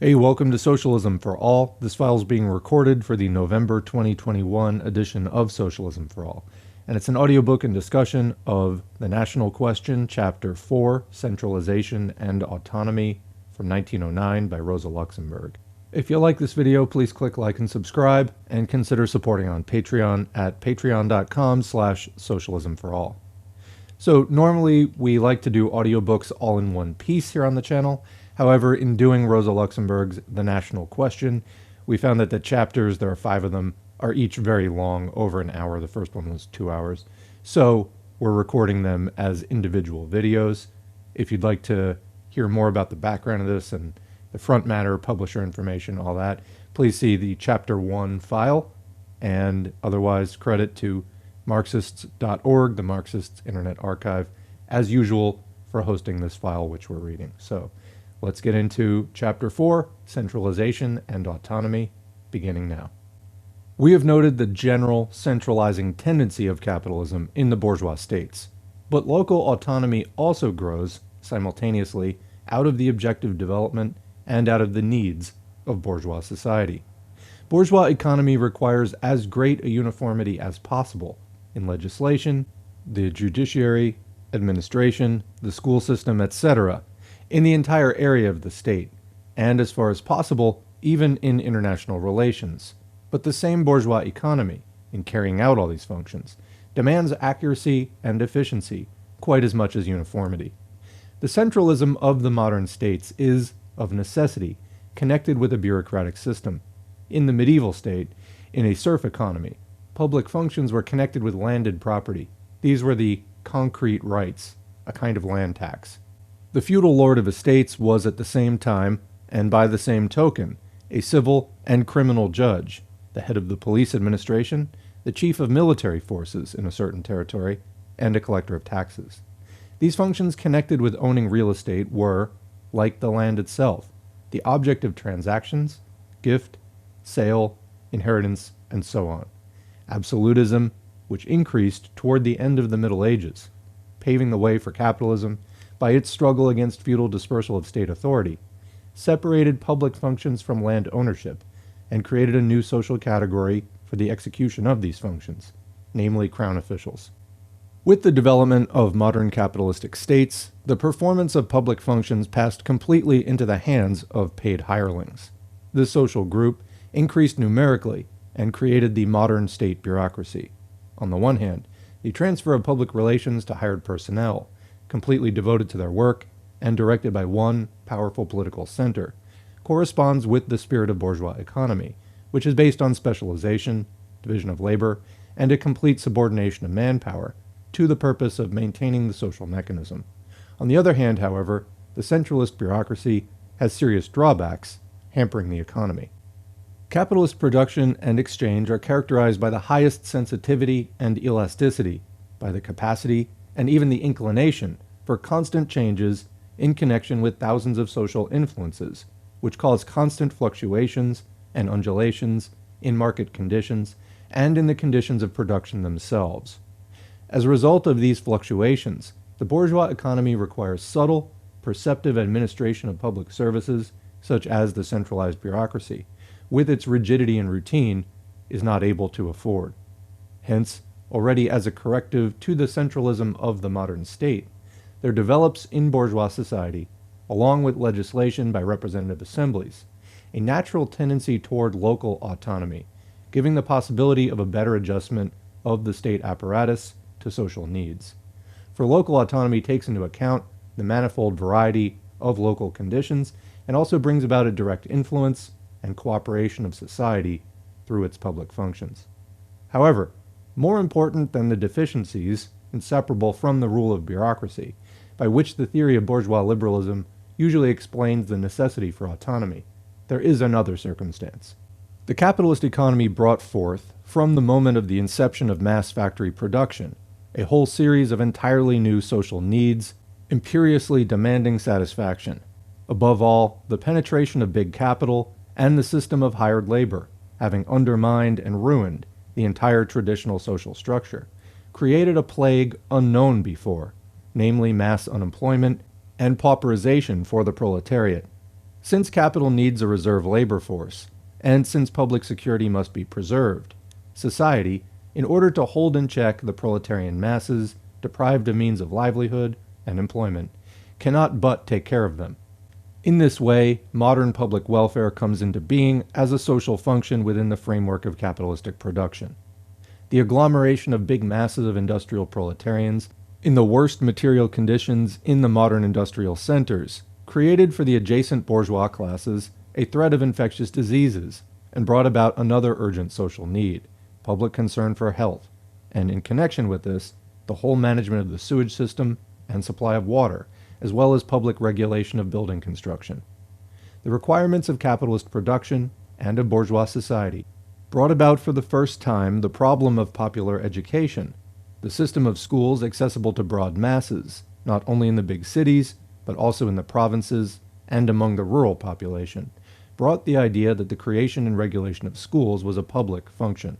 Hey, welcome to Socialism for All. This file is being recorded for the November 2021 edition of Socialism for All. And it's an audiobook and discussion of The National Question, Chapter 4, Centralization and Autonomy from 1909 by Rosa Luxemburg. If you like this video, please click like and subscribe, and consider supporting on Patreon at patreon.com/socialismforall. So normally we like to do audiobooks all in one piece here on the channel. However, in doing Rosa Luxemburg's The National Question, we found that the chapters, there are 5 of them, are each very long, over an hour. The first one was 2 hours. So we're recording them as individual videos. If you'd like to hear more about the background of this and the front matter, publisher information, all that, please see the Chapter 1 file, and otherwise credit to Marxists.org, the Marxist Internet Archive, as usual, for hosting this file which we're reading. So let's get into Chapter 4, Centralization and Autonomy, beginning now. We have noted the general centralizing tendency of capitalism in the bourgeois states, but local autonomy also grows simultaneously out of the objective development and out of the needs of bourgeois society. Bourgeois economy requires as great a uniformity as possible in legislation, the judiciary, administration, the school system, etc., in the entire area of the state, and as far as possible, even in international relations. But the same bourgeois economy, in carrying out all these functions, demands accuracy and efficiency quite as much as uniformity. The centralism of the modern states is, of necessity, connected with a bureaucratic system. In the medieval state, in a serf economy, public functions were connected with landed property. These were the concrete rights, a kind of land tax. The feudal lord of estates was at the same time, and by the same token, a civil and criminal judge, the head of the police administration, the chief of military forces in a certain territory, and a collector of taxes. These functions connected with owning real estate were, like the land itself, the object of transactions, gift, sale, inheritance, and so on. Absolutism, which increased toward the end of the Middle Ages, paving the way for capitalism by its struggle against feudal dispersal of state authority, separated public functions from land ownership and created a new social category for the execution of these functions, namely crown officials. With the development of modern capitalistic states, the performance of public functions passed completely into the hands of paid hirelings. This social group increased numerically and created the modern state bureaucracy. On the one hand, the transfer of public relations to hired personnel, completely devoted to their work and directed by one powerful political center, corresponds with the spirit of bourgeois economy, which is based on specialization, division of labor, and a complete subordination of manpower to the purpose of maintaining the social mechanism. On the other hand, however, the centralist bureaucracy has serious drawbacks, hampering the economy. Capitalist production and exchange are characterized by the highest sensitivity and elasticity, by the capacity and even the inclination for constant changes in connection with thousands of social influences, which cause constant fluctuations and undulations in market conditions and in the conditions of production themselves. As a result of these fluctuations, the bourgeois economy requires subtle, perceptive administration of public services, such as the centralized bureaucracy, with its rigidity and routine, is not able to afford. Hence, already as a corrective to the centralism of the modern state, there develops in bourgeois society, along with legislation by representative assemblies, a natural tendency toward local autonomy, giving the possibility of a better adjustment of the state apparatus to social needs. For local autonomy takes into account the manifold variety of local conditions and also brings about a direct influence and cooperation of society through its public functions. However, more important than the deficiencies inseparable from the rule of bureaucracy, by which the theory of bourgeois liberalism usually explains the necessity for autonomy, there is another circumstance. The capitalist economy brought forth, from the moment of the inception of mass factory production, a whole series of entirely new social needs, imperiously demanding satisfaction. Above all, the penetration of big capital and the system of hired labor, having undermined and ruined the entire traditional social structure, created a plague unknown before, namely mass unemployment and pauperization for the proletariat. Since capital needs a reserve labor force, and since public security must be preserved, society, in order to hold in check the proletarian masses deprived of means of livelihood and employment, cannot but take care of them. In this way, modern public welfare comes into being as a social function within the framework of capitalistic production. The agglomeration of big masses of industrial proletarians in the worst material conditions in the modern industrial centers created for the adjacent bourgeois classes a threat of infectious diseases and brought about another urgent social need, public concern for health, and in connection with this, the whole management of the sewage system and supply of water, as well as public regulation of building construction. The requirements of capitalist production and of bourgeois society brought about for the first time the problem of popular education, the system of schools accessible to broad masses, not only in the big cities, but also in the provinces and among the rural population, brought the idea that the creation and regulation of schools was a public function.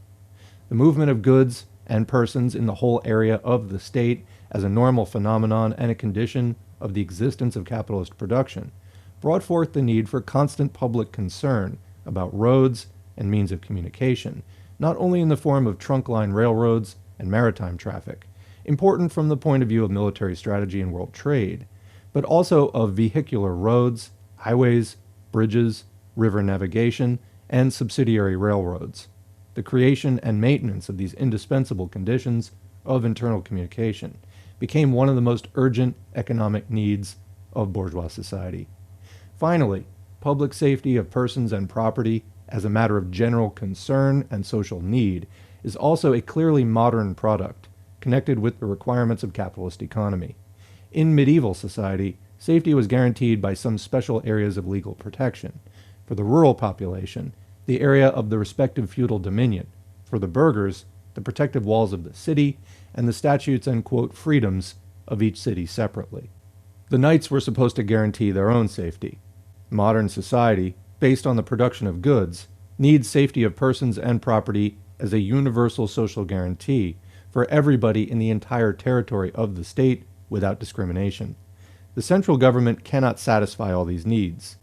The movement of goods and persons in the whole area of the state as a normal phenomenon and a condition of the existence of capitalist production brought forth the need for constant public concern about roads and means of communication, not only in the form of trunk-line railroads and maritime traffic, important from the point of view of military strategy and world trade, but also of vehicular roads, highways, bridges, river navigation, and subsidiary railroads. The creation and maintenance of these indispensable conditions of internal communication became one of the most urgent economic needs of bourgeois society. Finally, public safety of persons and property as a matter of general concern and social need is also a clearly modern product, connected with the requirements of capitalist economy. In medieval society, safety was guaranteed by some special areas of legal protection. For the rural population, the area of the respective feudal dominion. For the burghers, the protective walls of the city, and the statutes and, quote, freedoms of each city separately. The knights were supposed to guarantee their own safety. Modern society, based on the production of goods, needs safety of persons and property as a universal social guarantee for everybody in the entire territory of the state without discrimination. The central government cannot satisfy all these needs.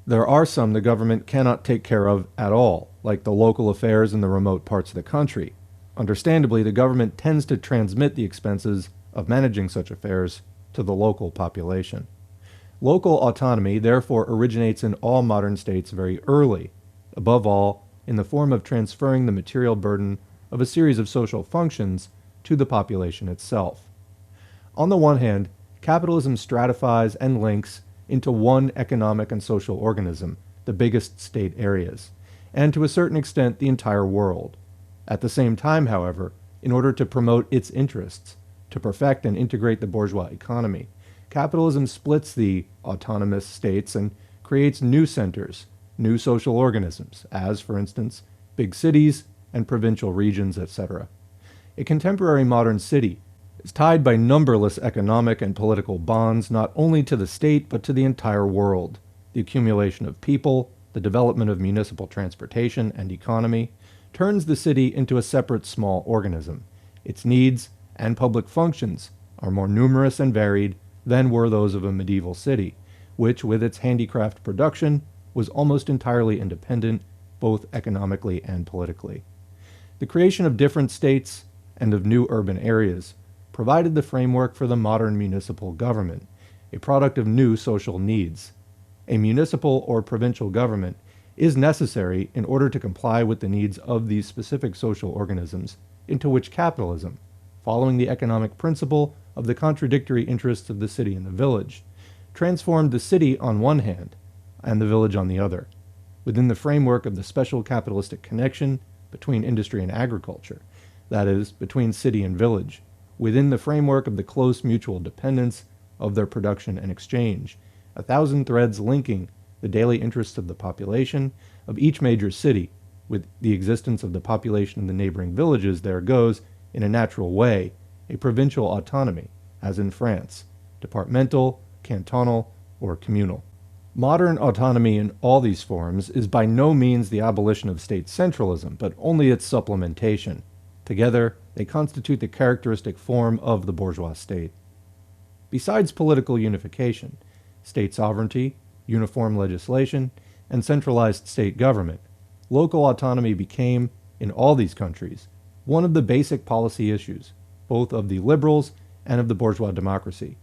There are some the government cannot take care of at all, like the local affairs in the remote parts of the country. Understandably, the government tends to transmit the expenses of managing such affairs to the local population. Local autonomy therefore originates in all modern states very early, above all in the form of transferring the material burden of a series of social functions to the population itself. On the one hand, capitalism stratifies and links into one economic and social organism, the biggest state areas, and to a certain extent the entire world. At the same time, however, in order to promote its interests, to perfect and integrate the bourgeois economy, capitalism splits the autonomous states and creates new centers, new social organisms, as, for instance, big cities and provincial regions, etc. A contemporary modern city is tied by numberless economic and political bonds not only to the state but to the entire world. The accumulation of people, the development of municipal transportation and economy, turns the city into a separate small organism. Its needs and public functions are more numerous and varied than were those of a medieval city, which, with its handicraft production, was almost entirely independent, both economically and politically. The creation of different states and of new urban areas provided the framework for the modern municipal government, a product of new social needs. A municipal or provincial government is necessary in order to comply with the needs of these specific social organisms into which capitalism, following the economic principle of the contradictory interests of the city and the village, transformed the city on one hand and the village on the other, within the framework of the special capitalistic connection between industry and agriculture, that is, between city and village, within the framework of the close mutual dependence of their production and exchange, a thousand threads linking the daily interests of the population of each major city with the existence of the population in the neighboring villages. There goes, in a natural way, a provincial autonomy, as in France, departmental, cantonal, or communal. Modern autonomy in all these forms is by no means the abolition of state centralism, but only its supplementation. Together, they constitute the characteristic form of the bourgeois state. Besides political unification, state sovereignty, uniform legislation, and centralized state government, local autonomy became, in all these countries, one of the basic policy issues, both of the liberals and of the bourgeois democracy.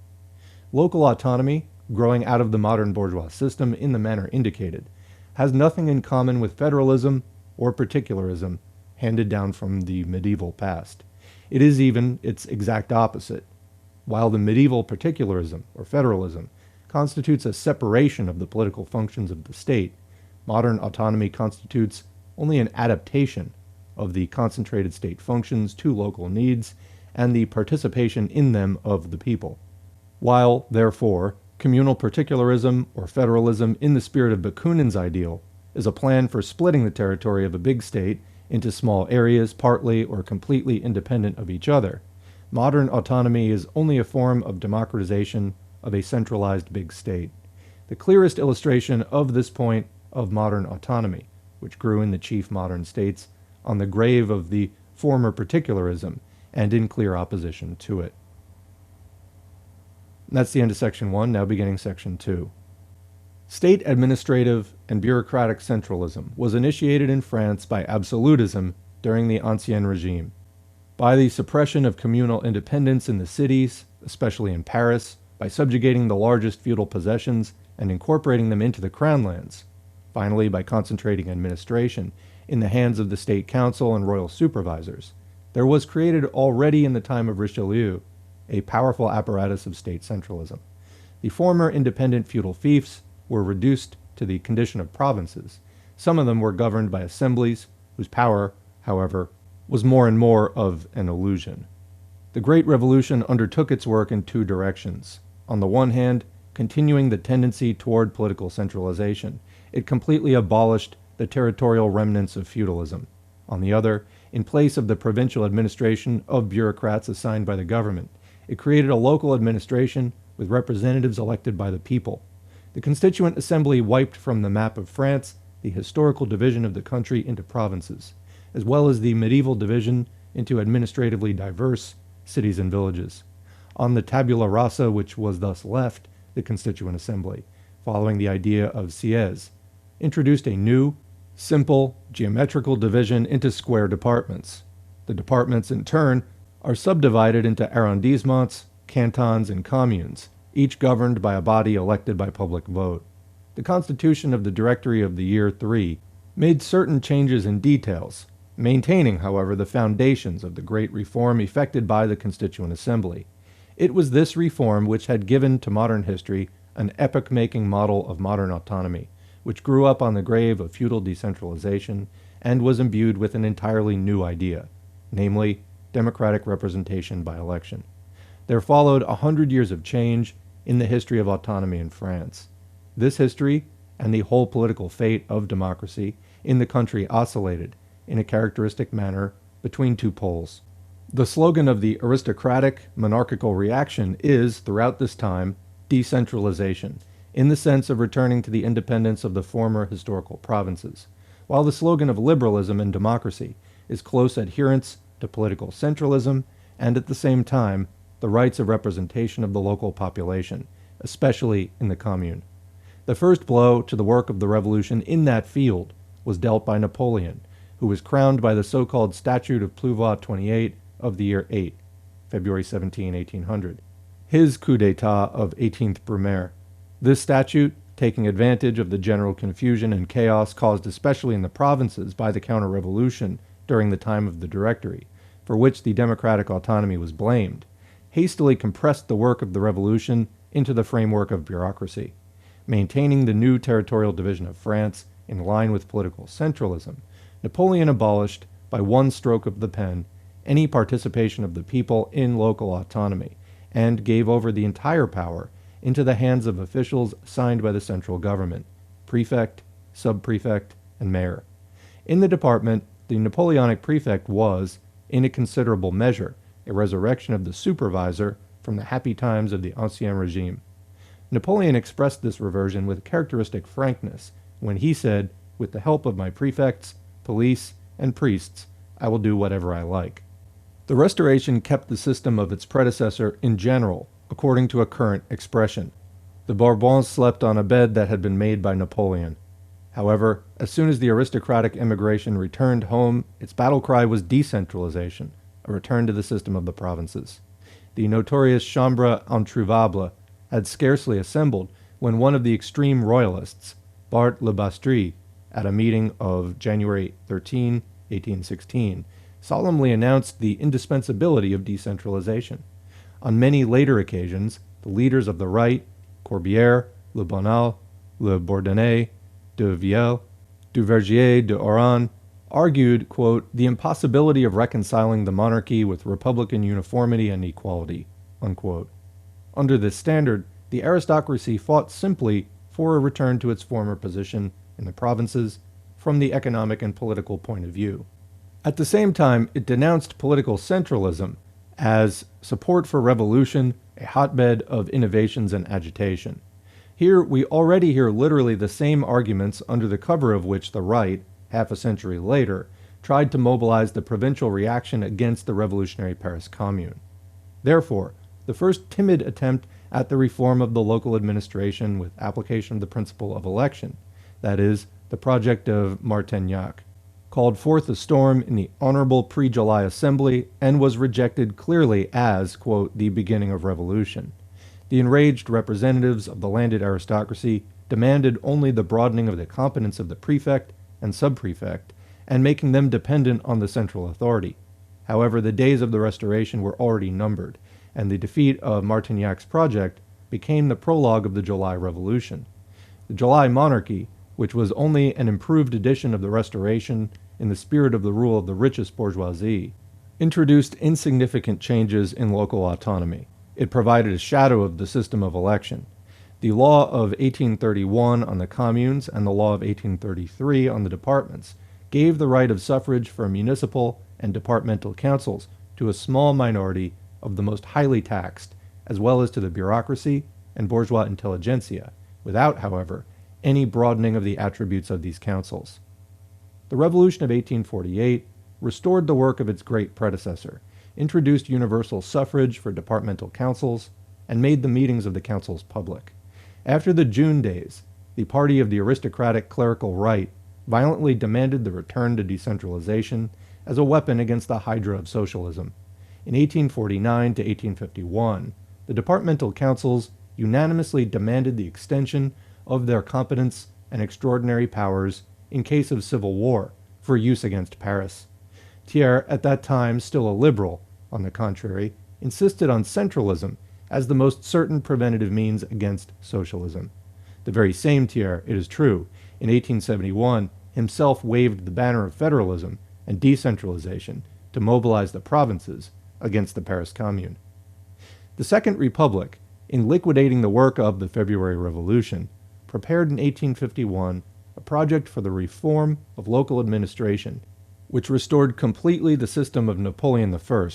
Local autonomy, growing out of the modern bourgeois system in the manner indicated, has nothing in common with federalism or particularism handed down from the medieval past. It is even its exact opposite. While the medieval particularism or federalism constitutes a separation of the political functions of the state, modern autonomy constitutes only an adaptation of the concentrated state functions to local needs and the participation in them of the people. While, therefore, communal particularism or federalism in the spirit of Bakunin's ideal is a plan for splitting the territory of a big state into small areas partly or completely independent of each other, modern autonomy is only a form of democratization of a centralized big state. The clearest illustration of this point of modern autonomy, which grew in the chief modern states on the grave of the former particularism and in clear opposition to it. And that's the end of Section 1, now beginning Section 2. State administrative and bureaucratic centralism was initiated in France by absolutism during the Ancien Regime. By the suppression of communal independence in the cities, especially in Paris, by subjugating the largest feudal possessions and incorporating them into the crown lands, finally by concentrating administration in the hands of the state council and royal supervisors, there was created already in the time of Richelieu a powerful apparatus of state centralism. The former independent feudal fiefs were reduced to the condition of provinces. Some of them were governed by assemblies, whose power, however, was more and more of an illusion. The Great Revolution undertook its work in two directions. On the one hand, continuing the tendency toward political centralization, it completely abolished the territorial remnants of feudalism. On the other, in place of the provincial administration of bureaucrats assigned by the government, it created a local administration with representatives elected by the people. The Constituent Assembly wiped from the map of France the historical division of the country into provinces, as well as the medieval division into administratively diverse cities and villages. On the tabula rasa which was thus left, the Constituent Assembly, following the idea of Sieyès, introduced a new, simple, geometrical division into square departments. The departments, in turn, are subdivided into arrondissements, cantons, and communes, each governed by a body elected by public vote. The Constitution of the Directory of the Year 3 made certain changes in details, maintaining, however, the foundations of the great reform effected by the Constituent Assembly. It was this reform which had given to modern history an epoch-making model of modern autonomy, which grew up on the grave of feudal decentralization and was imbued with an entirely new idea, namely, democratic representation by election. There followed 100 years of change in the history of autonomy in France. This history, and the whole political fate of democracy in the country, oscillated, in a characteristic manner, between two poles. The slogan of the aristocratic, monarchical reaction is, throughout this time, decentralization, in the sense of returning to the independence of the former historical provinces, while the slogan of liberalism and democracy is close adherence to political centralism and, at the same time, the rights of representation of the local population, especially in the commune. The first blow to the work of the revolution in that field was dealt by Napoleon, who was crowned by the so-called Statute of Pluviat 28 of the year 8, February 17, 1800, his coup d'etat of 18th Brumaire. This statute, taking advantage of the general confusion and chaos caused especially in the provinces by the counter-revolution during the time of the Directory, for which the democratic autonomy was blamed, hastily compressed the work of the revolution into the framework of bureaucracy. Maintaining the new territorial division of France in line with political centralism, Napoleon abolished, by one stroke of the pen, any participation of the people in local autonomy, and gave over the entire power into the hands of officials assigned by the central government, prefect, sub-prefect, and mayor. In the department, the Napoleonic prefect was, in a considerable measure, a resurrection of the supervisor from the happy times of the Ancien Regime. Napoleon expressed this reversion with characteristic frankness when he said, "With the help of my prefects, police, and priests, I will do whatever I like." The Restoration kept the system of its predecessor in general, according to a current expression. The Bourbons slept on a bed that had been made by Napoleon. However, as soon as the aristocratic immigration returned home, its battle cry was decentralization, a return to the system of the provinces. The notorious Chambre introuvable had scarcely assembled when one of the extreme royalists, Bart le Bastry, at a meeting of January 13, 1816, solemnly announced the indispensability of decentralization. On many later occasions, the leaders of the right, Corbière, Le Bonal, Le Bourdonnais, de Viel, Duvergier de Oran, argued, quote, the impossibility of reconciling the monarchy with republican uniformity and equality, unquote. Under this standard, the aristocracy fought simply for a return to its former position in the provinces from the economic and political point of view. At the same time, it denounced political centralism as support for revolution, a hotbed of innovations and agitation. Here we already hear literally the same arguments under the cover of which the right, half a century later, tried to mobilize the provincial reaction against the revolutionary Paris Commune. Therefore, the first timid attempt at the reform of the local administration with application of the principle of election, that is, the project of Martignac, called forth a storm in the Honorable Pre-July Assembly and was rejected clearly as, quote, the beginning of revolution. The enraged representatives of the landed aristocracy demanded only the broadening of the competence of the prefect and subprefect, and making them dependent on the central authority. However, the days of the Restoration were already numbered, and the defeat of Martignac's project became the prologue of the July Revolution. The July monarchy, which was only an improved edition of the Restoration in the spirit of the rule of the richest bourgeoisie, introduced insignificant changes in local autonomy. It provided a shadow of the system of election. The law of 1831 on the communes and the law of 1833 on the departments gave the right of suffrage for municipal and departmental councils to a small minority of the most highly taxed, as well as to the bureaucracy and bourgeois intelligentsia, without, however, any broadening of the attributes of these councils. The Revolution of 1848 restored the work of its great predecessor, introduced universal suffrage for departmental councils, and made the meetings of the councils public. After the June days, the party of the aristocratic clerical right violently demanded the return to decentralization as a weapon against the hydra of socialism. In 1849 to 1851, the departmental councils unanimously demanded the extension of their competence and extraordinary powers in case of civil war for use against Paris. Thiers, at that time still a liberal, on the contrary, insisted on centralism as the most certain preventative means against socialism. The very same Thiers, it is true, in 1871 himself waved the banner of federalism and decentralization to mobilize the provinces against the Paris Commune. The Second Republic, in liquidating the work of the February Revolution, prepared in 1851 a project for the reform of local administration, which restored completely the system of Napoleon I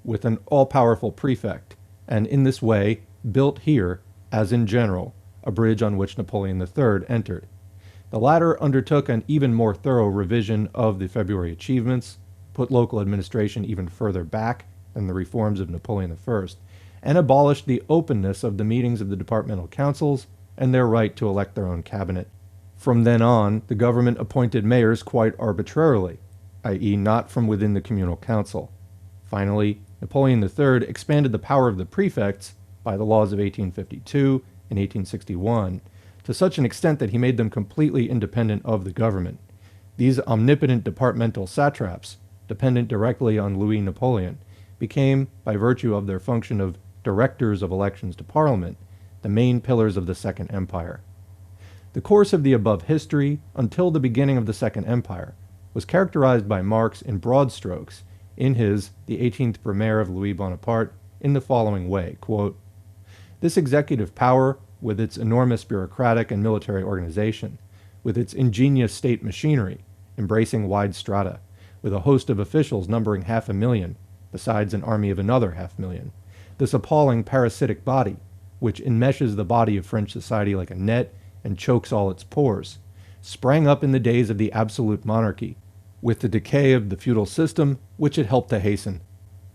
with an all-powerful prefect, and in this way built here, as in general, a bridge on which Napoleon III entered. The latter undertook an even more thorough revision of the February achievements, put local administration even further back than the reforms of Napoleon I, and abolished the openness of the meetings of the departmental councils and their right to elect their own cabinet. From then on, the government appointed mayors quite arbitrarily, i.e. not from within the communal council. Finally, Napoleon III expanded the power of the prefects by the laws of 1852 and 1861 to such an extent that he made them completely independent of the government. These omnipotent departmental satraps, dependent directly on Louis Napoleon, became, by virtue of their function of directors of elections to Parliament, the main pillars of the Second Empire. The course of the above history, until the beginning of the Second Empire, was characterized by Marx in broad strokes in his The 18th Brumaire of Louis Bonaparte in the following way, quote, "This executive power, with its enormous bureaucratic and military organization, with its ingenious state machinery, embracing wide strata, with a host of officials numbering 500,000, besides an army of another 500,000, this appalling parasitic body, which enmeshes the body of French society like a net and chokes all its pores, sprang up in the days of the absolute monarchy, with the decay of the feudal system which it helped to hasten.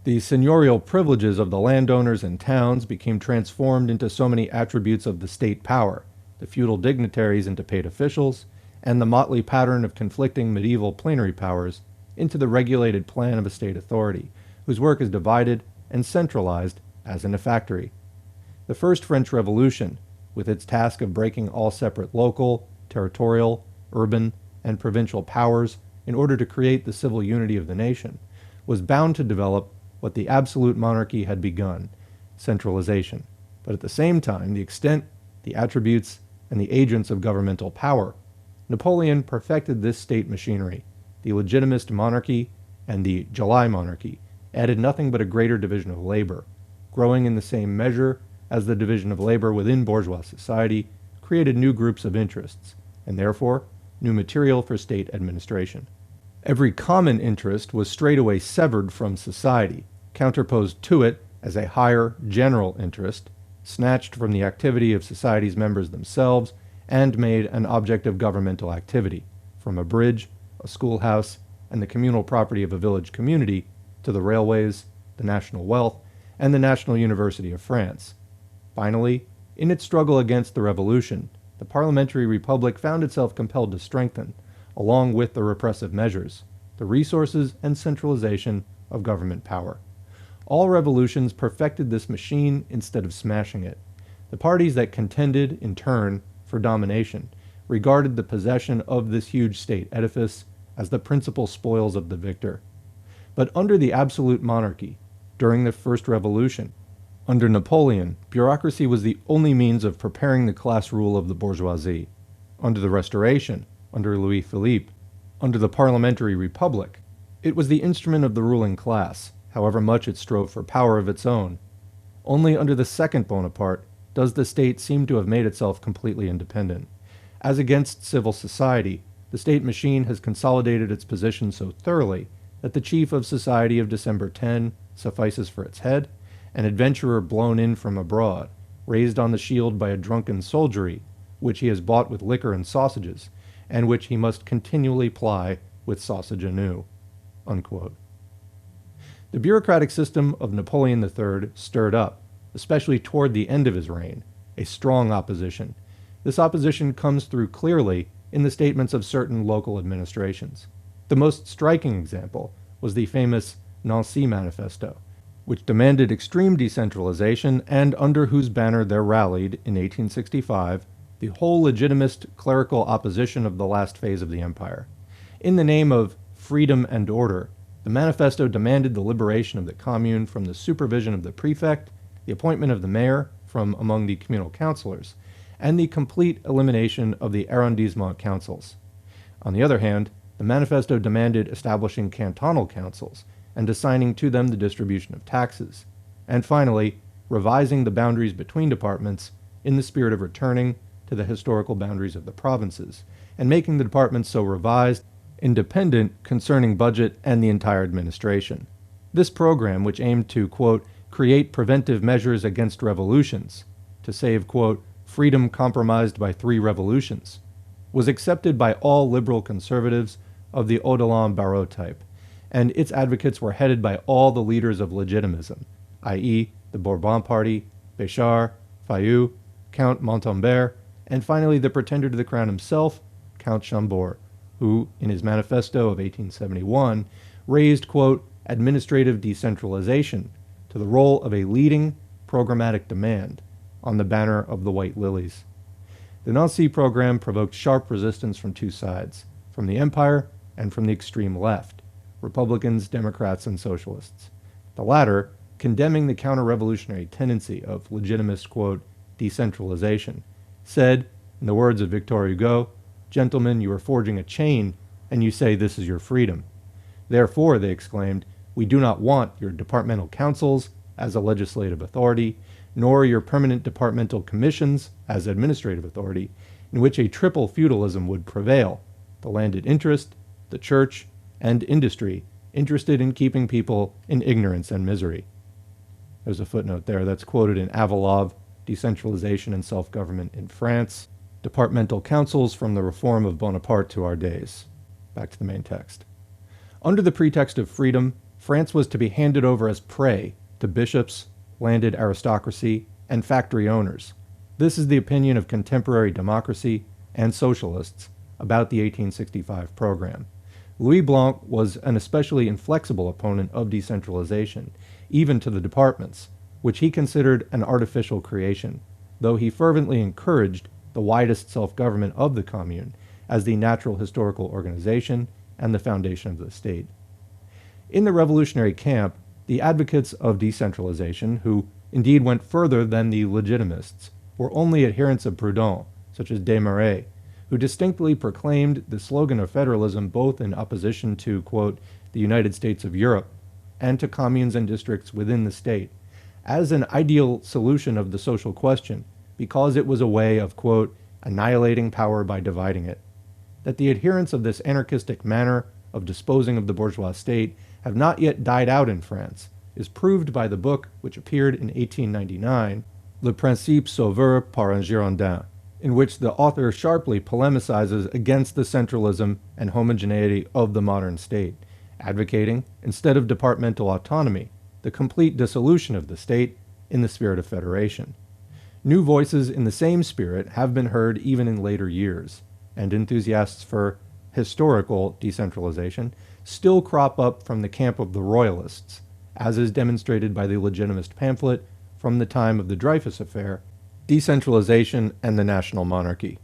The seigneurial privileges of the landowners and towns became transformed into so many attributes of the state power, the feudal dignitaries into paid officials, and the motley pattern of conflicting medieval plenary powers into the regulated plan of a state authority, whose work is divided and centralized as in a factory. The First French Revolution, with its task of breaking all separate local, territorial, urban, and provincial powers in order to create the civil unity of the nation, was bound to develop what the absolute monarchy had begun, centralization, but at the same time the extent, the attributes, and the agents of governmental power. Napoleon perfected this state machinery. The legitimist monarchy and the July monarchy added nothing but a greater division of labor, growing in the same measure as the division of labor within bourgeois society created new groups of interests, and therefore new material for state administration. Every common interest was straightway severed from society, counterposed to it as a higher general interest, snatched from the activity of society's members themselves, and made an object of governmental activity, from a bridge, a schoolhouse, and the communal property of a village community, to the railways, the national wealth, and the National University of France. Finally, in its struggle against the revolution, the parliamentary republic found itself compelled to strengthen, along with the repressive measures, the resources and centralization of government power. All revolutions perfected this machine instead of smashing it. The parties that contended, in turn, for domination regarded the possession of this huge state edifice as the principal spoils of the victor. But under the absolute monarchy, during the First Revolution, under Napoleon, bureaucracy was the only means of preparing the class rule of the bourgeoisie. Under the Restoration, under Louis Philippe, under the parliamentary republic, it was the instrument of the ruling class, however much it strove for power of its own. Only under the second Bonaparte does the state seem to have made itself completely independent. As against civil society, the state machine has consolidated its position so thoroughly that the chief of society of December 10 suffices for its head, an adventurer blown in from abroad, raised on the shield by a drunken soldiery, which he has bought with liquor and sausages, and which he must continually ply with sausage anew." Unquote. The bureaucratic system of Napoleon III stirred up, especially toward the end of his reign, a strong opposition. This opposition comes through clearly in the statements of certain local administrations. The most striking example was the famous Nancy Manifesto, which demanded extreme decentralization and under whose banner there rallied, in 1865, the whole legitimist clerical opposition of the last phase of the empire. In the name of freedom and order, the manifesto demanded the liberation of the commune from the supervision of the prefect, the appointment of the mayor from among the communal councillors, and the complete elimination of the arrondissement councils. On the other hand, the manifesto demanded establishing cantonal councils and assigning to them the distribution of taxes, and finally, revising the boundaries between departments in the spirit of returning to the historical boundaries of the provinces, and making the departments so revised independent concerning budget and the entire administration. This program, which aimed to, quote, create preventive measures against revolutions, to save, quote, freedom compromised by 3 revolutions, was accepted by all liberal conservatives of the Odilon Barrot type, and its advocates were headed by all the leaders of legitimism, i.e., the Bourbon Party, Béchard, Fayou, Count Montalembert, and finally the pretender to the crown himself, Count Chambord, who, in his manifesto of 1871, raised, quote, administrative decentralization to the role of a leading programmatic demand on the banner of the White Lilies. The Nancy program provoked sharp resistance from 2 sides, from the empire and from the extreme left, Republicans, Democrats, and Socialists. The latter, condemning the counter-revolutionary tendency of legitimist, quote, decentralization, said, in the words of Victor Hugo, "Gentlemen, you are forging a chain, and you say this is your freedom. Therefore," they exclaimed, "we do not want your departmental councils as a legislative authority, nor your permanent departmental commissions as administrative authority, in which a triple feudalism would prevail, the landed interest, the church, and industry interested in keeping people in ignorance and misery." There's a footnote there that's quoted in Avalov, Decentralization and Self-Government in France, Departmental Councils from the Reform of Bonaparte to Our Days. Back to the main text. Under the pretext of freedom, France was to be handed over as prey to bishops, landed aristocracy, and factory owners. This is the opinion of contemporary democracy and socialists about the 1865 program. Louis Blanc was an especially inflexible opponent of decentralization, even to the departments, which he considered an artificial creation, though he fervently encouraged the widest self-government of the commune as the natural historical organization and the foundation of the state. In the revolutionary camp, the advocates of decentralization, who indeed went further than the legitimists, were only adherents of Proudhon, such as Desmarais, who distinctly proclaimed the slogan of federalism both in opposition to, quote, the United States of Europe, and to communes and districts within the state, as an ideal solution of the social question, because it was a way of, quote, annihilating power by dividing it. That the adherents of this anarchistic manner of disposing of the bourgeois state have not yet died out in France is proved by the book which appeared in 1899, Le Principe Sauveur par un Girondin, in which the author sharply polemicizes against the centralism and homogeneity of the modern state, advocating, instead of departmental autonomy, the complete dissolution of the state in the spirit of federation. New voices in the same spirit have been heard even in later years, and enthusiasts for historical decentralization still crop up from the camp of the royalists, as is demonstrated by the legitimist pamphlet from the time of the Dreyfus Affair, Decentralization and the National Monarchy.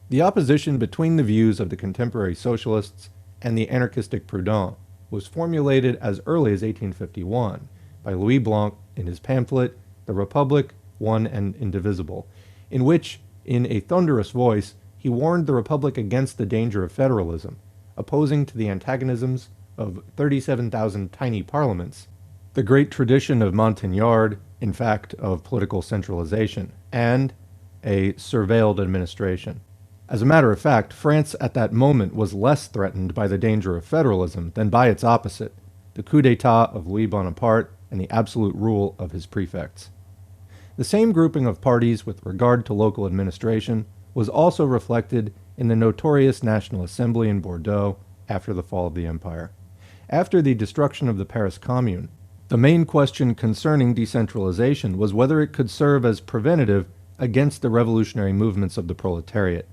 The opposition between the views of the contemporary socialists and the anarchistic Proudhon was formulated as early as 1851 by Louis Blanc in his pamphlet The Republic, One and Indivisible, in which, in a thunderous voice, he warned the Republic against the danger of federalism, opposing to the antagonisms of 37,000 tiny parliaments, the great tradition of Montagnard, in fact, of political centralization, and a surveilled administration. As a matter of fact, France at that moment was less threatened by the danger of federalism than by its opposite, the coup d'etat of Louis Bonaparte and the absolute rule of his prefects. The same grouping of parties with regard to local administration was also reflected in the notorious National Assembly in Bordeaux after the fall of the Empire. After the destruction of the Paris Commune, the main question concerning decentralization was whether it could serve as preventative against the revolutionary movements of the proletariat.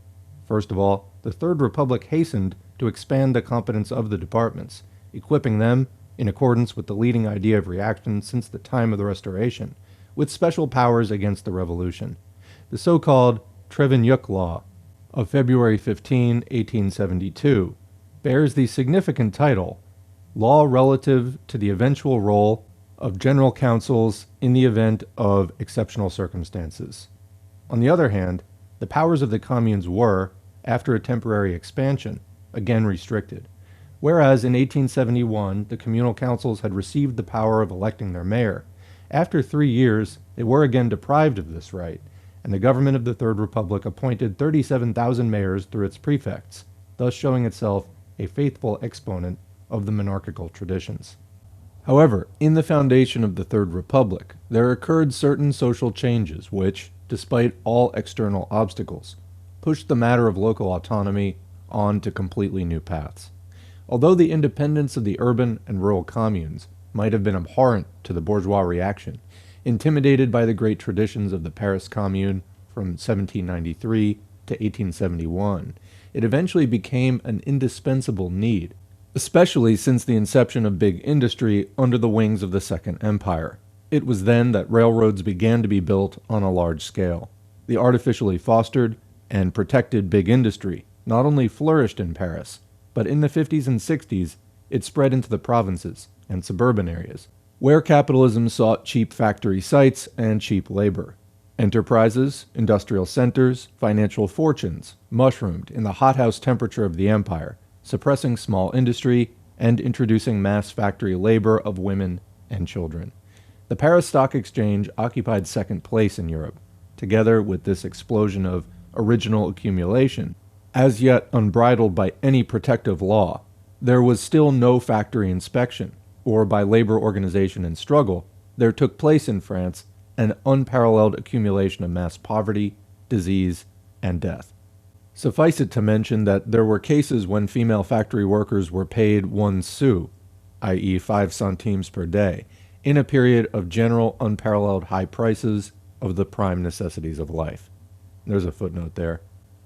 First of all, the Third Republic hastened to expand the competence of the departments, equipping them, in accordance with the leading idea of reaction since the time of the Restoration, with special powers against the revolution. The so-called Trevignac Law of February 15, 1872, bears the significant title, Law Relative to the Eventual Role of General Councils in the Event of Exceptional Circumstances. On the other hand, the powers of the communes were, after a temporary expansion, again restricted, whereas in 1871 the communal councils had received the power of electing their mayor. After 3 years, they were again deprived of this right, and the government of the Third Republic appointed 37,000 mayors through its prefects, thus showing itself a faithful exponent of the monarchical traditions. However, in the foundation of the Third Republic, there occurred certain social changes which, despite all external obstacles, pushed the matter of local autonomy on to completely new paths. Although the independence of the urban and rural communes might have been abhorrent to the bourgeois reaction, intimidated by the great traditions of the Paris Commune from 1793 to 1871, it eventually became an indispensable need, especially since the inception of big industry under the wings of the Second Empire. It was then that railroads began to be built on a large scale. The artificially fostered and protected big industry not only flourished in Paris, but in the 50s and 60s it spread into the provinces and suburban areas, where capitalism sought cheap factory sites and cheap labor. Enterprises, industrial centers, financial fortunes mushroomed in the hothouse temperature of the empire, suppressing small industry and introducing mass factory labor of women and children. The Paris Stock Exchange occupied second place in Europe, together with this explosion of original accumulation, as yet unbridled by any protective law. There was still no factory inspection, or by labor organization and struggle, there took place in France an unparalleled accumulation of mass poverty, disease, and death. Suffice it to mention that there were cases when female factory workers were paid 1 sou, i.e. 5 centimes per day, in a period of general unparalleled high prices of the prime necessities of life. There's a footnote there.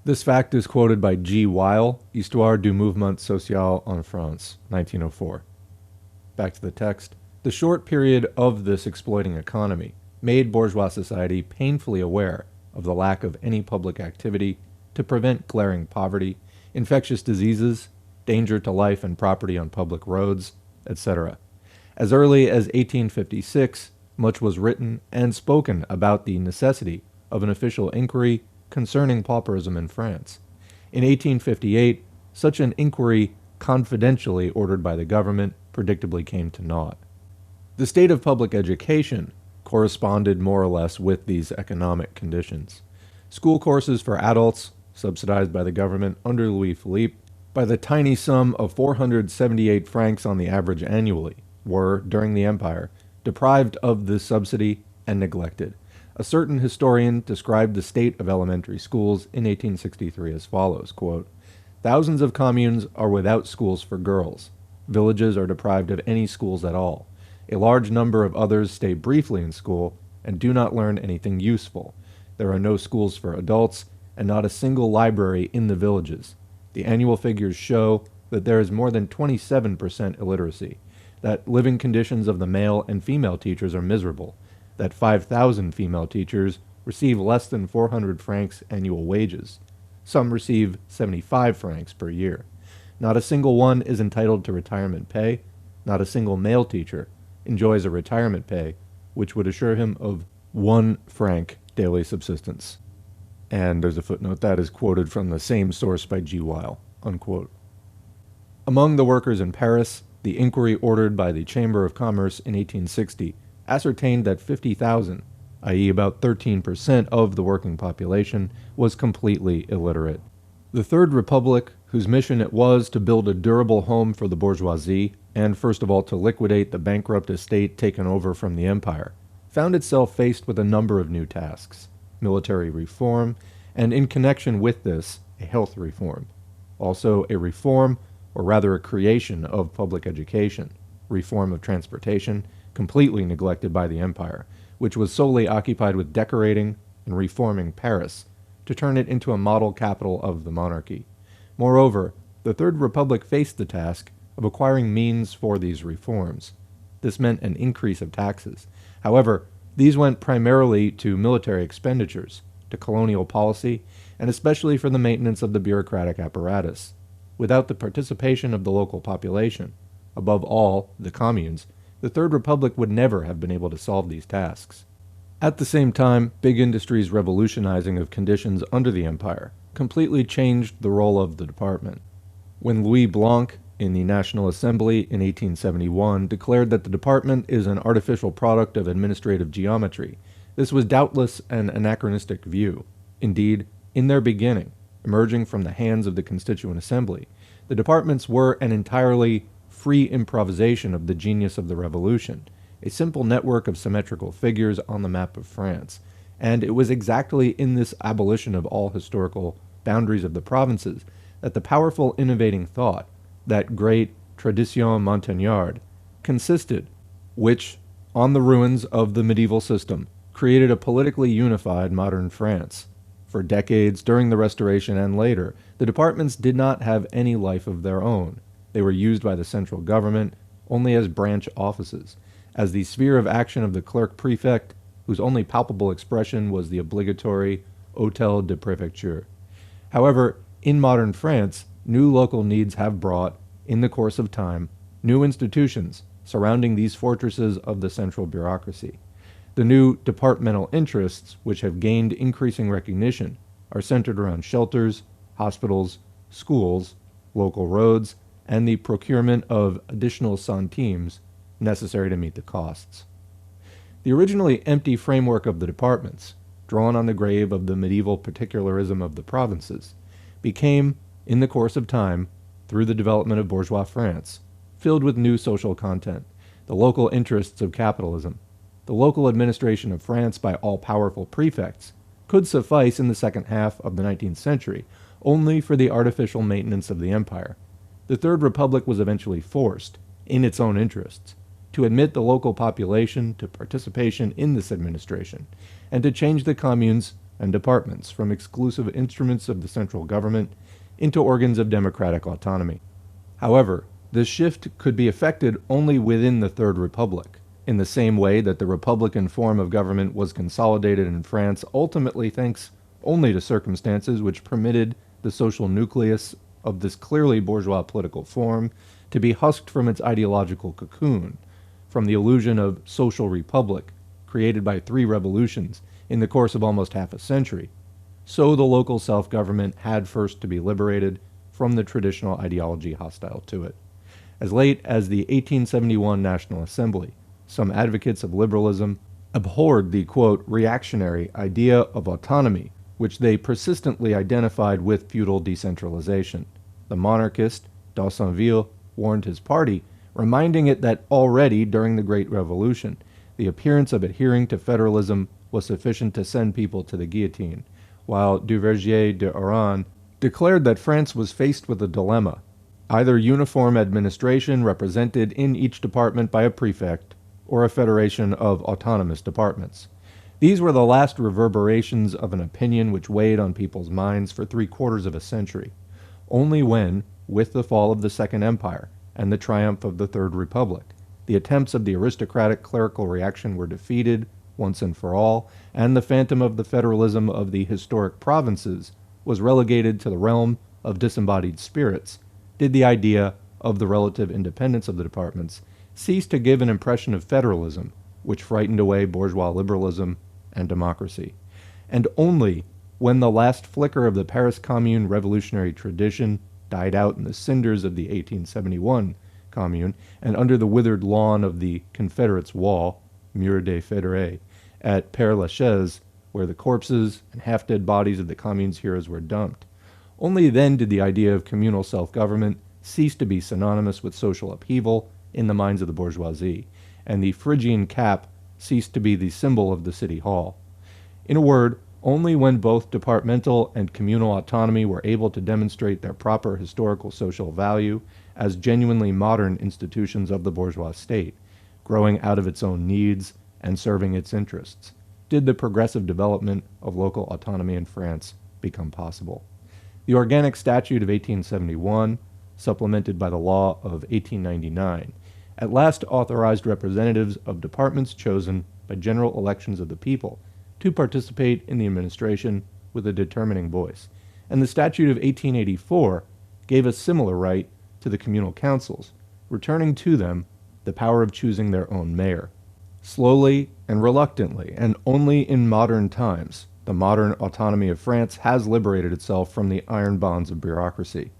This fact is quoted by G. Weil, Histoire du mouvement social en France, 1904. Back to the text. The short period of this exploiting economy made bourgeois society painfully aware of the lack of any public activity to prevent glaring poverty, infectious diseases, danger to life and property on public roads, etc. As early as 1856, much was written and spoken about the necessity of an official inquiry concerning pauperism in France. In 1858, such an inquiry, confidentially ordered by the government, predictably came to naught. The state of public education corresponded more or less with these economic conditions. School courses for adults, subsidized by the government under Louis Philippe, by the tiny sum of 478 francs on the average annually, were, during the Empire, deprived of this subsidy and neglected. A certain historian described the state of elementary schools in 1863 as follows, quote, "Thousands of communes are without schools for girls. Villages are deprived of any schools at all. A large number of others stay briefly in school and do not learn anything useful. There are no schools for adults and not a single library in the villages. The annual figures show that there is more than 27% illiteracy, that living conditions of the male and female teachers are miserable, that 5,000 female teachers receive less than 400 francs annual wages. Some receive 75 francs per year. Not a single one is entitled to retirement pay. Not a single male teacher enjoys a retirement pay which would assure him of 1 franc daily subsistence." And there's a footnote that is quoted from the same source by G. Weil, unquote. Among the workers in Paris, the inquiry ordered by the Chamber of Commerce in 1860 ascertained that 50,000, i.e. about 13% of the working population, was completely illiterate. The Third Republic, whose mission it was to build a durable home for the bourgeoisie, and first of all to liquidate the bankrupt estate taken over from the empire, found itself faced with a number of new tasks: military reform, and in connection with this, a health reform. Also a reform, or rather a creation of public education, reform of transportation, completely neglected by the empire, which was solely occupied with decorating and reforming Paris to turn it into a model capital of the monarchy. Moreover, the Third Republic faced the task of acquiring means for these reforms. This meant an increase of taxes. However, these went primarily to military expenditures, to colonial policy, and especially for the maintenance of the bureaucratic apparatus. Without the participation of the local population, above all, the communes, the Third Republic would never have been able to solve these tasks. At the same time, big industry's revolutionizing of conditions under the empire completely changed the role of the department. When Louis Blanc, in the National Assembly in 1871, declared that the department is an artificial product of administrative geometry, this was doubtless an anachronistic view. Indeed, in their beginning, emerging from the hands of the Constituent Assembly, the departments were an entirely free improvisation of the genius of the Revolution, a simple network of symmetrical figures on the map of France, and it was exactly in this abolition of all historical boundaries of the provinces that the powerful innovating thought, that great tradition montagnarde, consisted, which, on the ruins of the medieval system, created a politically unified modern France. For decades, during the Restoration and later, the departments did not have any life of their own. They were used by the central government only as branch offices, as the sphere of action of the clerk-prefect, whose only palpable expression was the obligatory Hôtel de Préfecture. However, in modern France, new local needs have brought, in the course of time, new institutions surrounding these fortresses of the central bureaucracy. The new departmental interests, which have gained increasing recognition, are centered around shelters, hospitals, schools, local roads, and the procurement of additional centimes necessary to meet the costs. The originally empty framework of the departments, drawn on the grave of the medieval particularism of the provinces, became, in the course of time, through the development of bourgeois France, filled with new social content, the local interests of capitalism. The local administration of France by all-powerful prefects could suffice in the second half of the 19th century only for the artificial maintenance of the empire. The Third Republic was eventually forced, in its own interests, to admit the local population to participation in this administration, and to change the communes and departments from exclusive instruments of the central government into organs of democratic autonomy. However, this shift could be effected only within the Third Republic, in the same way that the republican form of government was consolidated in France ultimately thanks only to circumstances which permitted the social nucleus of this clearly bourgeois political form to be husked from its ideological cocoon, from the illusion of social republic created by 3 revolutions in the course of almost half a century. So the local self-government had first to be liberated from the traditional ideology hostile to it. As late as the 1871 National Assembly, some advocates of liberalism abhorred the, quote, reactionary idea of autonomy, which they persistently identified with feudal decentralization. The monarchist, d'Aussonville, warned his party, reminding it that already during the Great Revolution, the appearance of adhering to federalism was sufficient to send people to the guillotine, while Duvergier de Oran declared that France was faced with a dilemma: either uniform administration represented in each department by a prefect, or a federation of autonomous departments. These were the last reverberations of an opinion which weighed on people's minds for 3/4 of a century. Only when, with the fall of the Second Empire and the triumph of the Third Republic, the attempts of the aristocratic clerical reaction were defeated once and for all, and the phantom of the federalism of the historic provinces was relegated to the realm of disembodied spirits, did the idea of the relative independence of the departments cease to give an impression of federalism, which frightened away bourgeois liberalism and democracy. And only when the last flicker of the Paris Commune revolutionary tradition died out in the cinders of the 1871 Commune, and under the withered lawn of the Confederates' Wall, Mur des Fédérés, at Père-Lachaise, where the corpses and half-dead bodies of the Commune's heroes were dumped, only then did the idea of communal self-government cease to be synonymous with social upheaval in the minds of the bourgeoisie, and the Phrygian cap ceased to be the symbol of the city hall. In a word, only when both departmental and communal autonomy were able to demonstrate their proper historical social value as genuinely modern institutions of the bourgeois state, growing out of its own needs and serving its interests, did the progressive development of local autonomy in France become possible. The Organic Statute of 1871, supplemented by the law of 1899, at last authorized representatives of departments chosen by general elections of the people to participate in the administration with a determining voice, and the Statute of 1884 gave a similar right to the communal councils, returning to them the power of choosing their own mayor. Slowly and reluctantly, and only in modern times, the modern autonomy of France has liberated itself from the iron bonds of bureaucracy.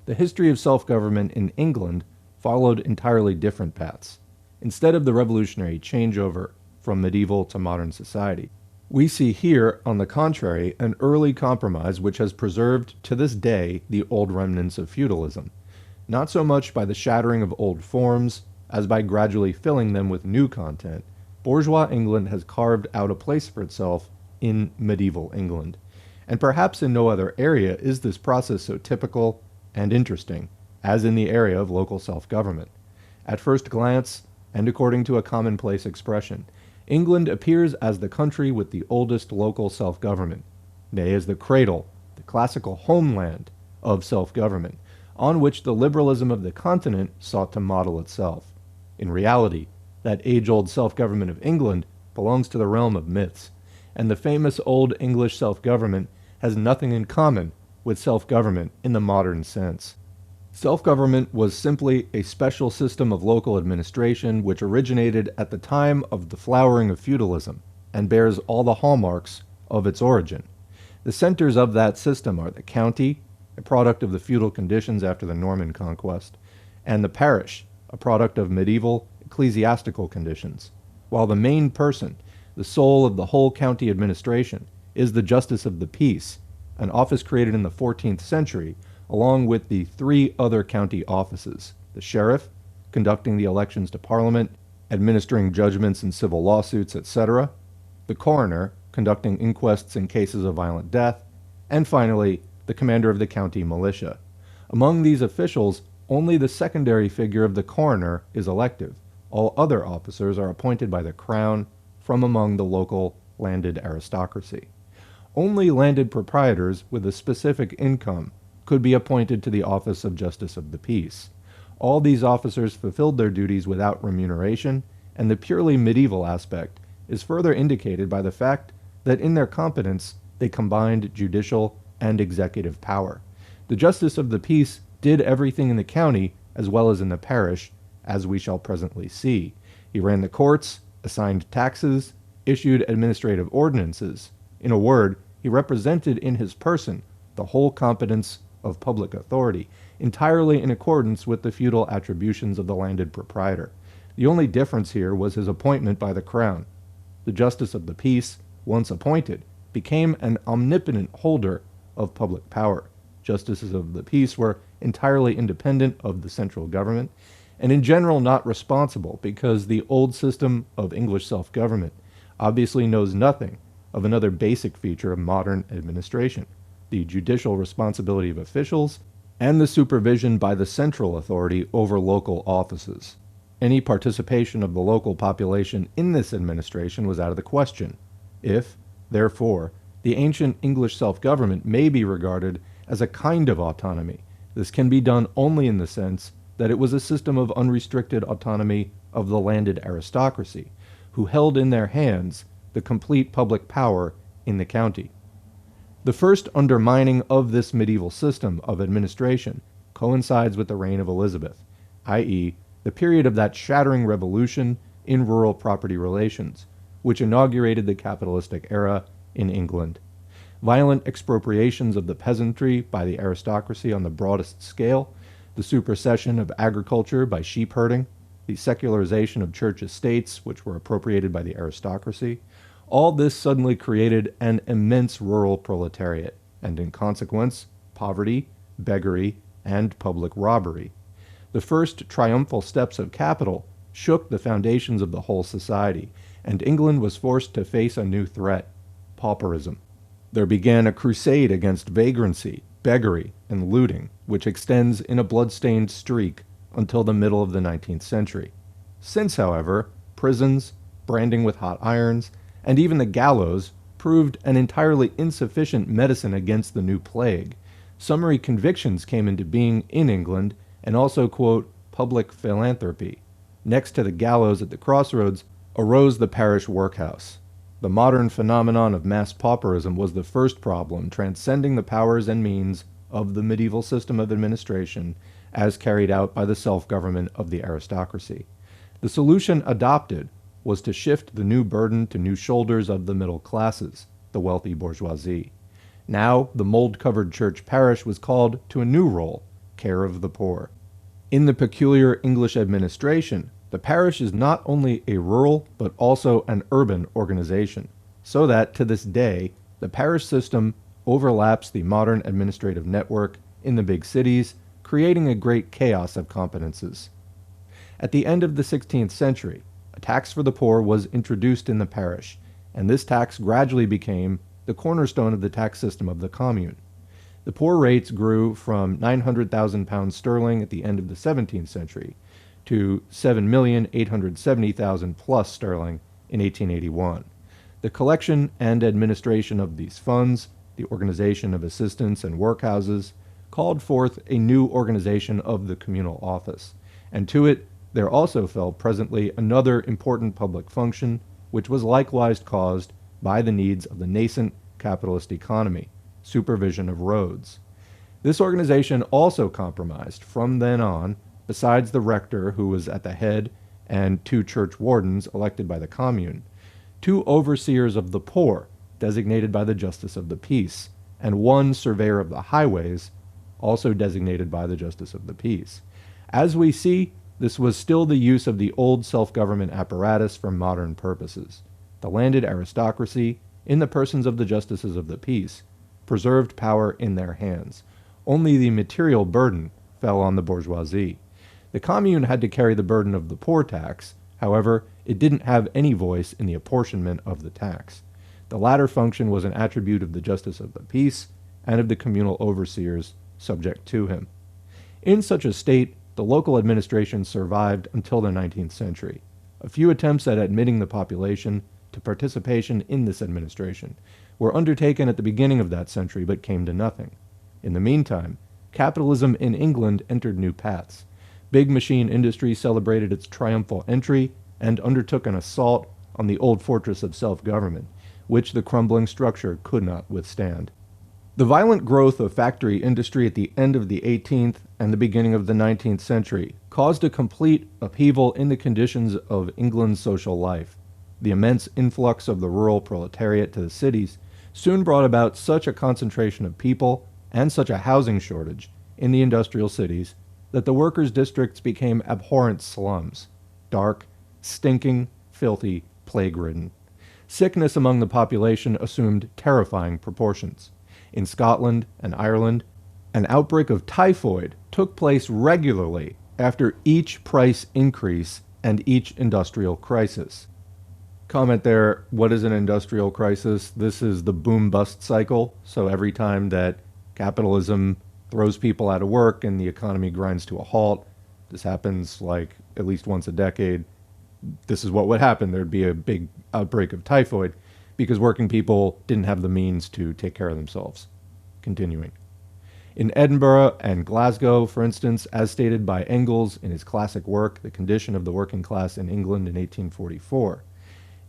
The history of self-government in England followed entirely different paths. Instead of the revolutionary changeover from medieval to modern society, we see here, on the contrary, an early compromise which has preserved to this day the old remnants of feudalism, not so much by the shattering of old forms as by gradually filling them with new content. Bourgeois England has carved out a place for itself in medieval England, and perhaps in no other area is this process so typical and interesting as in the area of local self-government. At first glance, and according to a commonplace expression, England appears as the country with the oldest local self-government, nay, as the cradle, the classical homeland of self-government, on which the liberalism of the continent sought to model itself. In reality, that age-old self-government of England belongs to the realm of myths, and the famous old English self-government has nothing in common with self-government in the modern sense. Self-government was simply a special system of local administration which originated at the time of the flowering of feudalism and bears all the hallmarks of its origin. The centers of that system are the county, a product of the feudal conditions after the Norman conquest, and the parish, a product of medieval ecclesiastical conditions, while the main person, the soul of the whole county administration, is the justice of the peace, an office created in the 14th century along with the 3 other county offices: the sheriff, conducting the elections to parliament, administering judgments in civil lawsuits, etc., the coroner, conducting inquests in cases of violent death, and finally, the commander of the county militia. Among these officials, Only the secondary figure of the coroner is elective. All other officers are appointed by the crown from among the local landed aristocracy. Only landed proprietors with a specific income could be appointed to the office of Justice of the Peace. All these officers fulfilled their duties without remuneration, and the purely medieval aspect is further indicated by the fact that in their competence they combined judicial and executive power. The Justice of the Peace did everything in the county as well as in the parish, as we shall presently see. He ran the courts, assigned taxes, issued administrative ordinances. In a word, he represented in his person the whole competence of public authority, entirely in accordance with the feudal attributions of the landed proprietor. The only difference here was his appointment by the crown. The Justice of the Peace, once appointed, became an omnipotent holder of public power. Justices of the peace were entirely independent of the central government, and in general not responsible, because the old system of English self-government obviously knows nothing of another basic feature of modern administration, the judicial responsibility of officials and the supervision by the central authority over local offices. Any participation of the local population in this administration was out of the question. If, therefore, the ancient English self-government may be regarded as a kind of autonomy, this can be done only in the sense that it was a system of unrestricted autonomy of the landed aristocracy, who held in their hands the complete public power in the county. The first undermining of this medieval system of administration coincides with the reign of Elizabeth, i.e., the period of that shattering revolution in rural property relations, which inaugurated the capitalistic era in England. Violent expropriations of the peasantry by the aristocracy on the broadest scale, the supersession of agriculture by sheep herding, the secularization of church estates, which were appropriated by the aristocracy, all this suddenly created an immense rural proletariat, and in consequence, poverty, beggary, and public robbery. The first triumphal steps of capital shook the foundations of the whole society, and England was forced to face a new threat: pauperism. There began a crusade against vagrancy, beggary, and looting, which extends in a blood-stained streak until the middle of the 19th century. Since, however, prisons, branding with hot irons, and even the gallows proved an entirely insufficient medicine against the new plague, summary convictions came into being in England, and also, quote, public philanthropy. Next to the gallows at the crossroads arose the parish workhouse. The modern phenomenon of mass pauperism was the first problem transcending the powers and means of the medieval system of administration as carried out by the self-government of the aristocracy. The solution adopted was to shift the new burden to new shoulders of the middle classes, the wealthy bourgeoisie. Now, the mold-covered church parish was called to a new role: care of the poor. In the peculiar English administration, the parish is not only a rural but also an urban organization, so that, to this day, the parish system overlaps the modern administrative network in the big cities, creating a great chaos of competences. At the end of the 16th century, a tax for the poor was introduced in the parish, and this tax gradually became the cornerstone of the tax system of the commune. The poor rates grew from £900,000 sterling at the end of the 17th century to £7,870,000 plus sterling in 1881. The collection and administration of these funds, the organization of assistants and workhouses, called forth a new organization of the communal office, and to it there also fell presently another important public function, which was likewise caused by the needs of the nascent capitalist economy: supervision of roads. This organization also comprised, from then on, besides the rector, who was at the head, and 2 church wardens elected by the commune, 2 overseers of the poor, designated by the Justice of the Peace, and 1 surveyor of the highways, also designated by the Justice of the Peace. As we see, this was still the use of the old self-government apparatus for modern purposes. The landed aristocracy, in the persons of the Justices of the Peace, preserved power in their hands. Only the material burden fell on the bourgeoisie. The commune had to carry the burden of the poor tax. However, it didn't have any voice in the apportionment of the tax. The latter function was an attribute of the Justice of the Peace and of the communal overseers subject to him. In such a state, the local administration survived until the 19th century. A few attempts at admitting the population to participation in this administration were undertaken at the beginning of that century but came to nothing. In the meantime, capitalism in England entered new paths. Big machine industry celebrated its triumphal entry and undertook an assault on the old fortress of self-government, which the crumbling structure could not withstand. The violent growth of factory industry at the end of the 18th and the beginning of the 19th century caused a complete upheaval in the conditions of England's social life. The immense influx of the rural proletariat to the cities soon brought about such a concentration of people and such a housing shortage in the industrial cities that the workers' districts became abhorrent slums, dark, stinking, filthy, plague-ridden. Sickness among the population assumed terrifying proportions. In Scotland and Ireland, an outbreak of typhoid took place regularly after each price increase and each industrial crisis. Comment there, what is an industrial crisis? This is the boom-bust cycle, so every time that capitalism throws people out of work and the economy grinds to a halt, this happens like at least once a decade, this is what would happen. There'd be a big outbreak of typhoid because working people didn't have the means to take care of themselves. Continuing. In Edinburgh and Glasgow, for instance, as stated by Engels in his classic work, The Condition of the Working Class in England in 1844,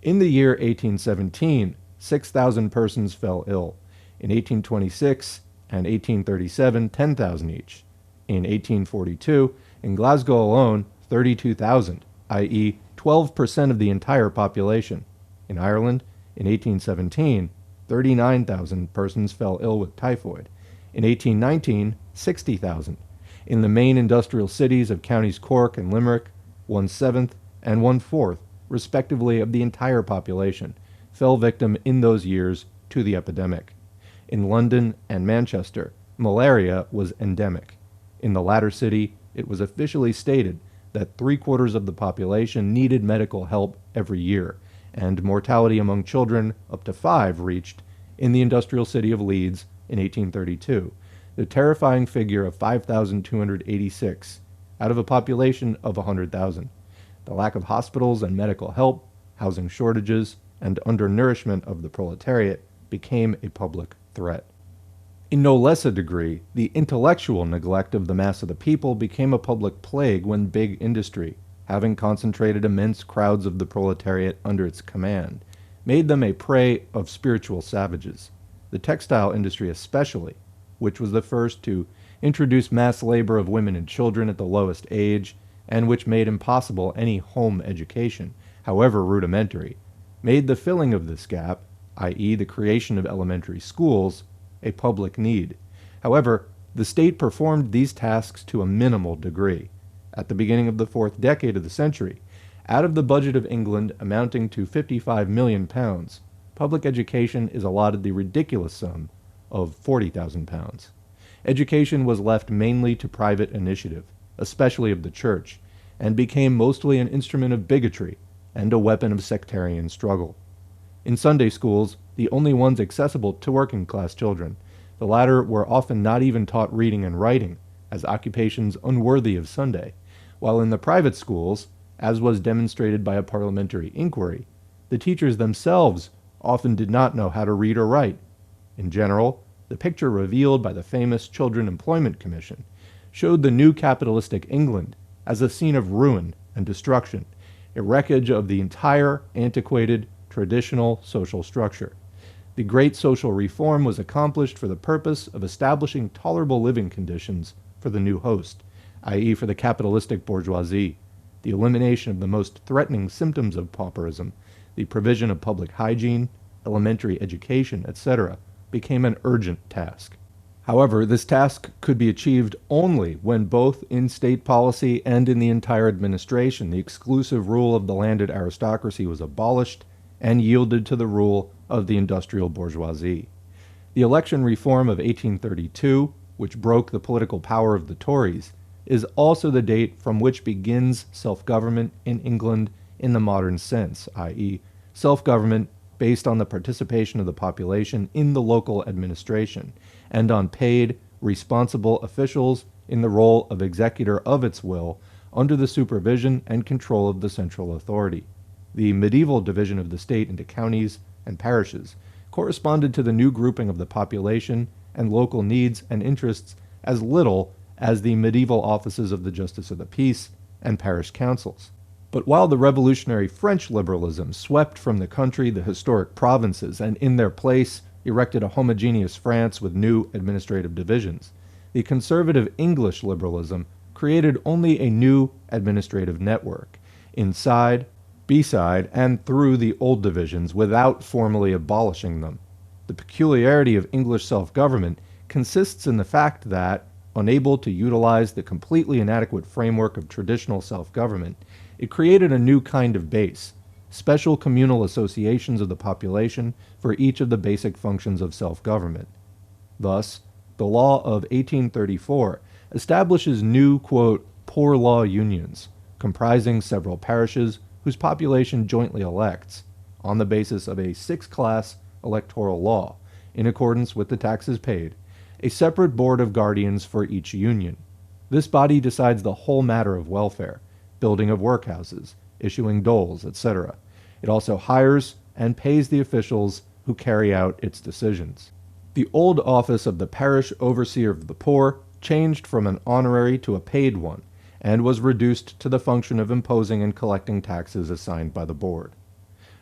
in the year 1817, 6,000 persons fell ill. In 1826 and 1837, 10,000 each. In 1842, in Glasgow alone, 32,000, i.e., 12% of the entire population. In Ireland, in 1817, 39,000 persons fell ill with typhoid. In 1819, 60,000. In the main industrial cities of counties Cork and Limerick, 1/7 and 1/4, respectively, of the entire population fell victim in those years to the epidemic. In London and Manchester, malaria was endemic. In the latter city, it was officially stated that 3/4 of the population needed medical help every year, and mortality among children up to 5 reached, in the industrial city of Leeds in 1832, the terrifying figure of 5,286 out of a population of 100,000. The lack of hospitals and medical help, housing shortages, and undernourishment of the proletariat became a public threat. In no less a degree, the intellectual neglect of the mass of the people became a public plague when big industry, having concentrated immense crowds of the proletariat under its command, made them a prey of spiritual savages. The textile industry especially, which was the first to introduce mass labor of women and children at the lowest age, and which made impossible any home education, however rudimentary, made the filling of this gap, i.e. the creation of elementary schools, a public need. However, the state performed these tasks to a minimal degree. At the beginning of the 4th decade of the century, out of the budget of England amounting to £55 million, public education is allotted the ridiculous sum of £40,000. Education was left mainly to private initiative, especially of the church, and became mostly an instrument of bigotry and a weapon of sectarian struggle. In Sunday schools, the only ones accessible to working-class children, the latter were often not even taught reading and writing, as occupations unworthy of Sunday, while in the private schools, as was demonstrated by a parliamentary inquiry, the teachers themselves often did not know how to read or write. In general, the picture revealed by the famous Children Employment Commission showed the new capitalistic England as a scene of ruin and destruction, a wreckage of the entire antiquated, traditional social structure. The great social reform was accomplished for the purpose of establishing tolerable living conditions for the new host, i.e. for the capitalistic bourgeoisie, the elimination of the most threatening symptoms of pauperism, the provision of public hygiene, elementary education, etc., became an urgent task. However, this task could be achieved only when both in state policy and in the entire administration the exclusive rule of the landed aristocracy was abolished and yielded to the rule of the industrial bourgeoisie. The election reform of 1832, which broke the political power of the Tories, is also the date from which begins self-government in England in the modern sense, i.e., self-government based on the participation of the population in the local administration, and on paid, responsible officials in the role of executor of its will under the supervision and control of the central authority. The medieval division of the state into counties and parishes corresponded to the new grouping of the population and local needs and interests as little as the medieval offices of the Justice of the Peace and parish councils. But while the revolutionary French liberalism swept from the country the historic provinces and in their place erected a homogeneous France with new administrative divisions, the conservative English liberalism created only a new administrative network, inside, beside, and through the old divisions without formally abolishing them. The peculiarity of English self-government consists in the fact that, unable to utilize the completely inadequate framework of traditional self-government, it created a new kind of base, special communal associations of the population for each of the basic functions of self-government. Thus, the law of 1834 establishes new, quote, poor law unions, comprising several parishes whose population jointly elects, on the basis of a six-class electoral law, in accordance with the taxes paid, a separate board of guardians for each union. This body decides the whole matter of welfare, building of workhouses, issuing doles, etc. It also hires and pays the officials who carry out its decisions. The old office of the parish overseer of the poor changed from an honorary to a paid one, and was reduced to the function of imposing and collecting taxes assigned by the board.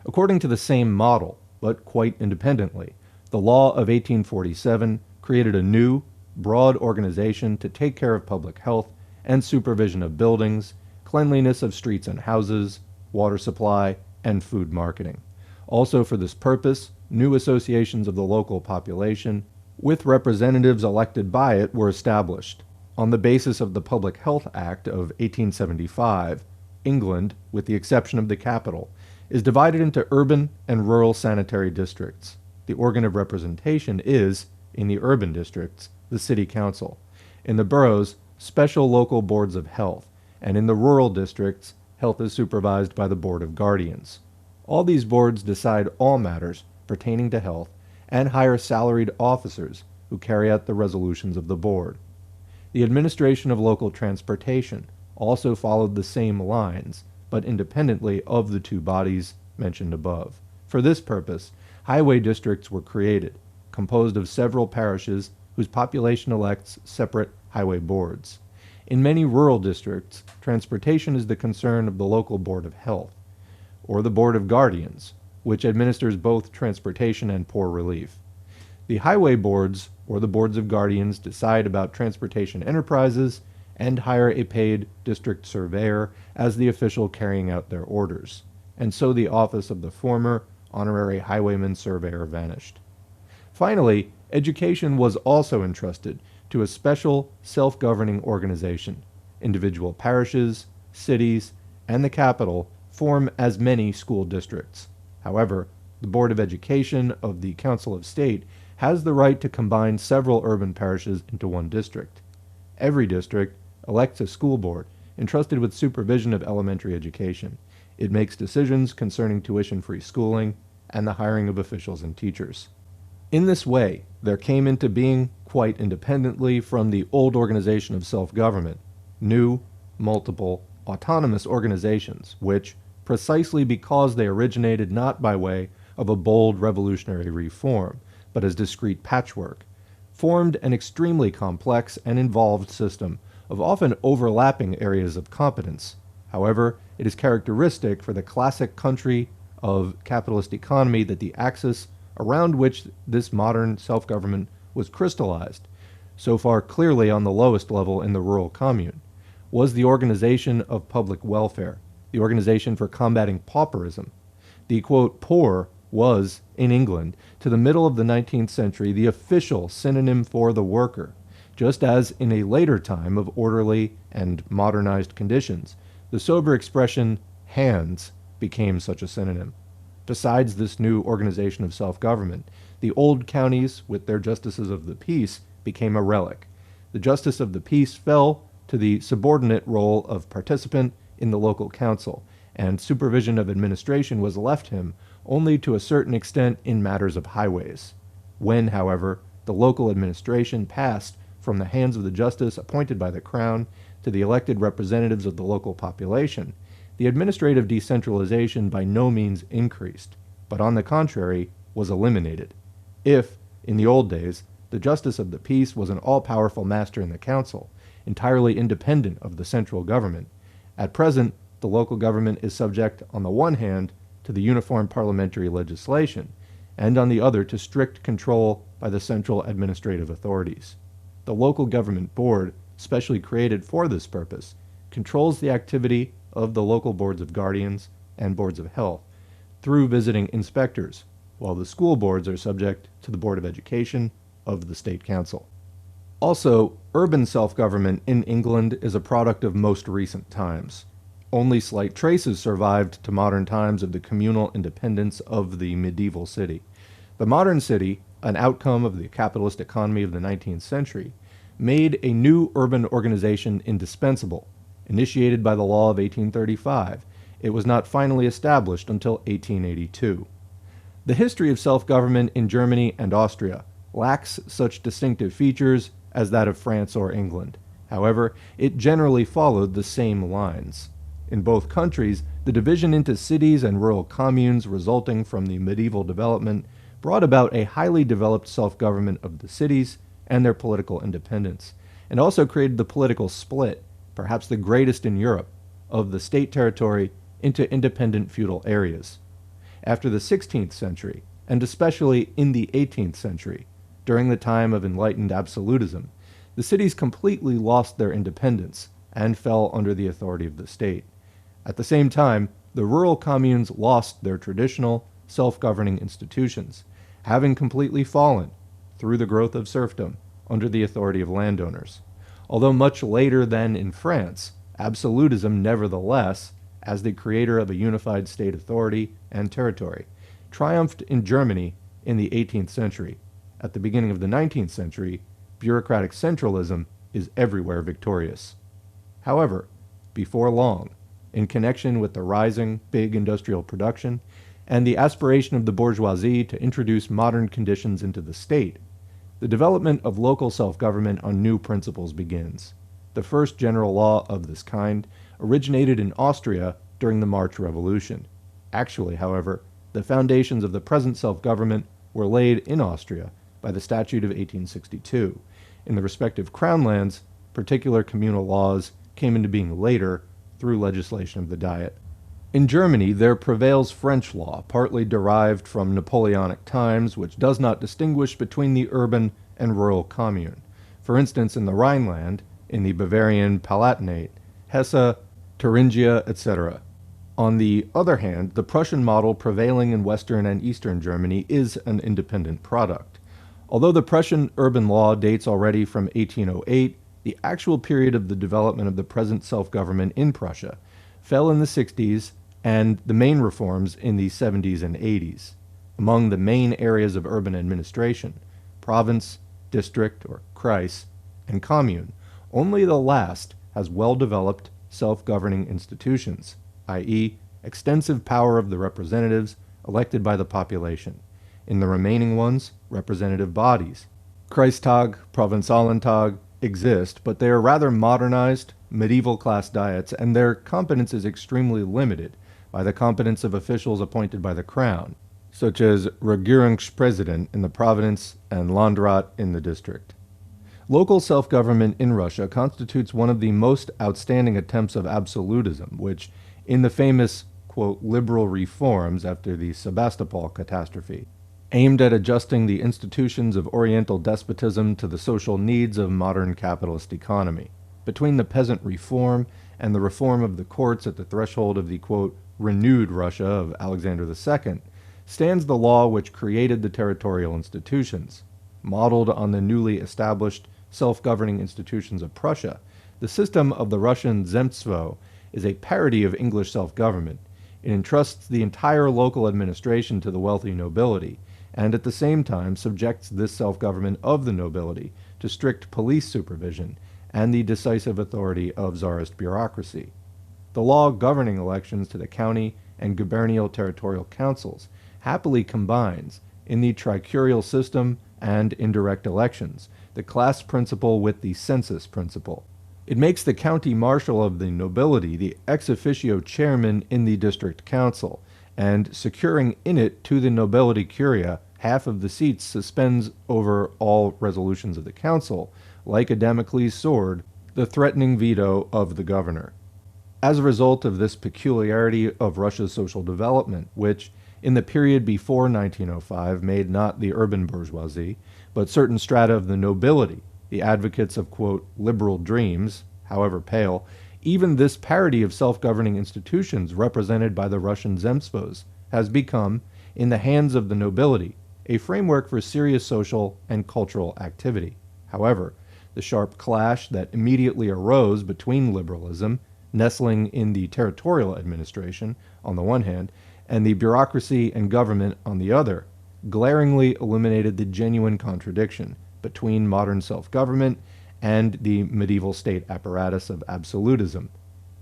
According to the same model, but quite independently, the law of 1847 created a new, broad organization to take care of public health and supervision of buildings, cleanliness of streets and houses, water supply, and food marketing. Also for this purpose, new associations of the local population, with representatives elected by it, were established. On the basis of the Public Health Act of 1875, England, with the exception of the capital, is divided into urban and rural sanitary districts. The organ of representation is, in the urban districts, the city council. In the boroughs, special local boards of health, and in the rural districts, health is supervised by the Board of Guardians. All these boards decide all matters pertaining to health and hire salaried officers who carry out the resolutions of the board. The administration of local transportation also followed the same lines, but independently of the two bodies mentioned above. For this purpose, highway districts were created, composed of several parishes whose population elects separate highway boards. In many rural districts, transportation is the concern of the local Board of Health, or the Board of Guardians, which administers both transportation and poor relief. The highway boards, or the boards of guardians, decide about transportation enterprises and hire a paid district surveyor as the official carrying out their orders, and so the office of the former honorary highwayman surveyor vanished. Finally, education was also entrusted to a special self-governing organization. Individual parishes, cities, and the capital form as many school districts. However, the Board of Education of the Council of State has the right to combine several urban parishes into one district. Every district elects a school board entrusted with supervision of elementary education. It makes decisions concerning tuition-free schooling and the hiring of officials and teachers. In this way, there came into being, quite independently from the old organization of self-government, new, multiple, autonomous organizations, which, precisely because they originated not by way of a bold revolutionary reform, but as discrete patchwork, formed an extremely complex and involved system of often overlapping areas of competence. However, it is characteristic for the classic country of capitalist economy that the axis around which this modern self-government was crystallized, so far clearly on the lowest level in the rural commune, was the organization of public welfare, the organization for combating pauperism. The, quote, poor was, in England, to the middle of the 19th century, the official synonym for the worker, just as in a later time of orderly and modernized conditions, the sober expression hands became such a synonym. Besides this new organization of self-government, the old counties, with their justices of the peace, became a relic. The justice of the peace fell to the subordinate role of participant in the local council, and supervision of administration was left him only to a certain extent in matters of highways. When, however, the local administration passed from the hands of the justice appointed by the Crown to the elected representatives of the local population, the administrative decentralization by no means increased, but on the contrary was eliminated. If, in the old days, the justice of the peace was an all-powerful master in the council, entirely independent of the central government, at present the local government is subject, on the one hand, to the uniform parliamentary legislation, and on the other to strict control by the central administrative authorities. The local government board, specially created for this purpose, controls the activity of the local boards of guardians and boards of health through visiting inspectors, while the school boards are subject to the Board of Education of the State Council. Also, urban self-government in England is a product of most recent times. Only slight traces survived to modern times of the communal independence of the medieval city. The modern city, an outcome of the capitalist economy of the 19th century, made a new urban organization indispensable. Initiated by the law of 1835, it was not finally established until 1882. The history of self-government in Germany and Austria lacks such distinctive features as that of France or England. However, it generally followed the same lines. In both countries, the division into cities and rural communes resulting from the medieval development brought about a highly developed self-government of the cities and their political independence, and also created the political split, perhaps the greatest in Europe, of the state territory into independent feudal areas. After the 16th century, and especially in the 18th century, during the time of enlightened absolutism, the cities completely lost their independence and fell under the authority of the state. At the same time, the rural communes lost their traditional, self-governing institutions, having completely fallen, through the growth of serfdom, under the authority of landowners. Although much later than in France, absolutism nevertheless, as the creator of a unified state authority and territory, triumphed in Germany in the 18th century. At the beginning of the 19th century, bureaucratic centralism is everywhere victorious. However, before long, in connection with the rising big industrial production and the aspiration of the bourgeoisie to introduce modern conditions into the state, the development of local self-government on new principles begins. The first general law of this kind originated in Austria during the March Revolution. Actually, however, the foundations of the present self-government were laid in Austria by the Statute of 1862. In the respective crown lands, particular communal laws came into being later through legislation of the Diet. In Germany, there prevails French law, partly derived from Napoleonic times, which does not distinguish between the urban and rural commune. For instance, in the Rhineland, in the Bavarian Palatinate, Hesse, Thuringia, etc. On the other hand, the Prussian model prevailing in Western and Eastern Germany is an independent product. Although the Prussian urban law dates already from 1808, the actual period of the development of the present self-government in Prussia fell in the 60s and the main reforms in the 70s and 80s. Among the main areas of urban administration, province, district or Kreis, and commune, only the last has well-developed self-governing institutions, i.e., extensive power of the representatives elected by the population. In the remaining ones, representative bodies, Kreistag, Provinziallandtag, exist, but they are rather modernized, medieval class diets, and their competence is extremely limited by the competence of officials appointed by the Crown, such as Regierungspräsident in the province and Landrat in the district. Local self-government in Russia constitutes one of the most outstanding attempts of absolutism, which, in the famous, quote, liberal reforms after the Sebastopol catastrophe, aimed at adjusting the institutions of Oriental despotism to the social needs of modern capitalist economy. Between the peasant reform and the reform of the courts at the threshold of the, quote, renewed Russia of Alexander II, stands the law which created the territorial institutions. Modeled on the newly established self-governing institutions of Prussia, the system of the Russian Zemstvo is a parody of English self-government. It entrusts the entire local administration to the wealthy nobility, and at the same time subjects this self-government of the nobility to strict police supervision and the decisive authority of czarist bureaucracy. The law governing elections to the county and gubernial territorial councils happily combines, in the tricurial system and indirect elections, the class principle with the census principle. It makes the county marshal of the nobility the ex officio chairman in the district council, and securing in it to the nobility curia half of the seats suspends over all resolutions of the council, like a Damocles sword, the threatening veto of the governor. As a result of this peculiarity of Russia's social development, which in the period before 1905 made not the urban bourgeoisie, but certain strata of the nobility, the advocates of, quote, liberal dreams, however pale, even this parity of self-governing institutions represented by the Russian zemstvos has become, in the hands of the nobility, a framework for serious social and cultural activity. However, the sharp clash that immediately arose between liberalism, nestling in the territorial administration, on the one hand, and the bureaucracy and government on the other, glaringly illuminated the genuine contradiction between modern self-government and the medieval state apparatus of absolutism.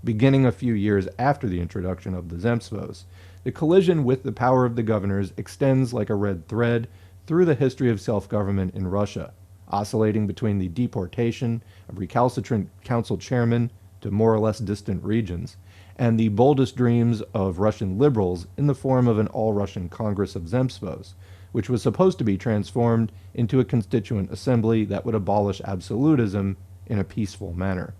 Beginning a few years after the introduction of the zemstvos, the collision with the power of the governors extends like a red thread through the history of self-government in Russia, oscillating between the deportation of recalcitrant council chairmen to more or less distant regions, and the boldest dreams of Russian liberals in the form of an all-Russian Congress of zemstvos, which was supposed to be transformed into a constituent assembly that would abolish absolutism in a peaceful manner.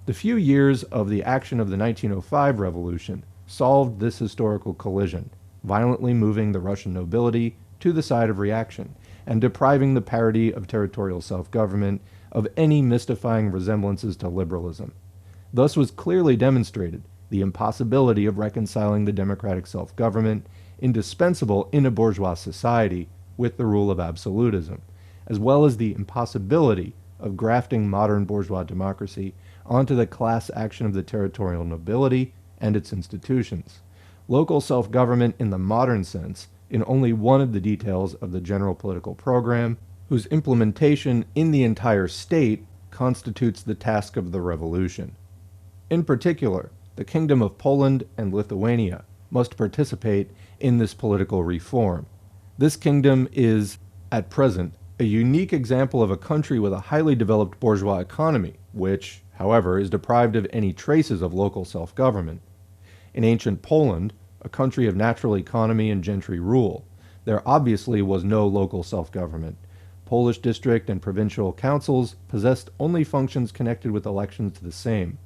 The few years of the action of the 1905 revolution solved this historical collision, violently moving the Russian nobility to the side of reaction, and depriving the parity of territorial self-government of any mystifying resemblances to liberalism. Thus was clearly demonstrated the impossibility of reconciling the democratic self-government indispensable in a bourgeois society with the rule of absolutism, as well as the impossibility of grafting modern bourgeois democracy onto the class action of the territorial nobility and its institutions. Local self-government in the modern sense, in only one of the details of the general political program, whose implementation in the entire state constitutes the task of the revolution. In particular, the Kingdom of Poland and Lithuania must participate in this political reform. This kingdom is, at present, a unique example of a country with a highly developed bourgeois economy, which, however, is deprived of any traces of local self-government. In ancient Poland, a country of natural economy and gentry rule, there obviously was no local self-government. Polish district and provincial councils possessed only functions connected with elections to the same.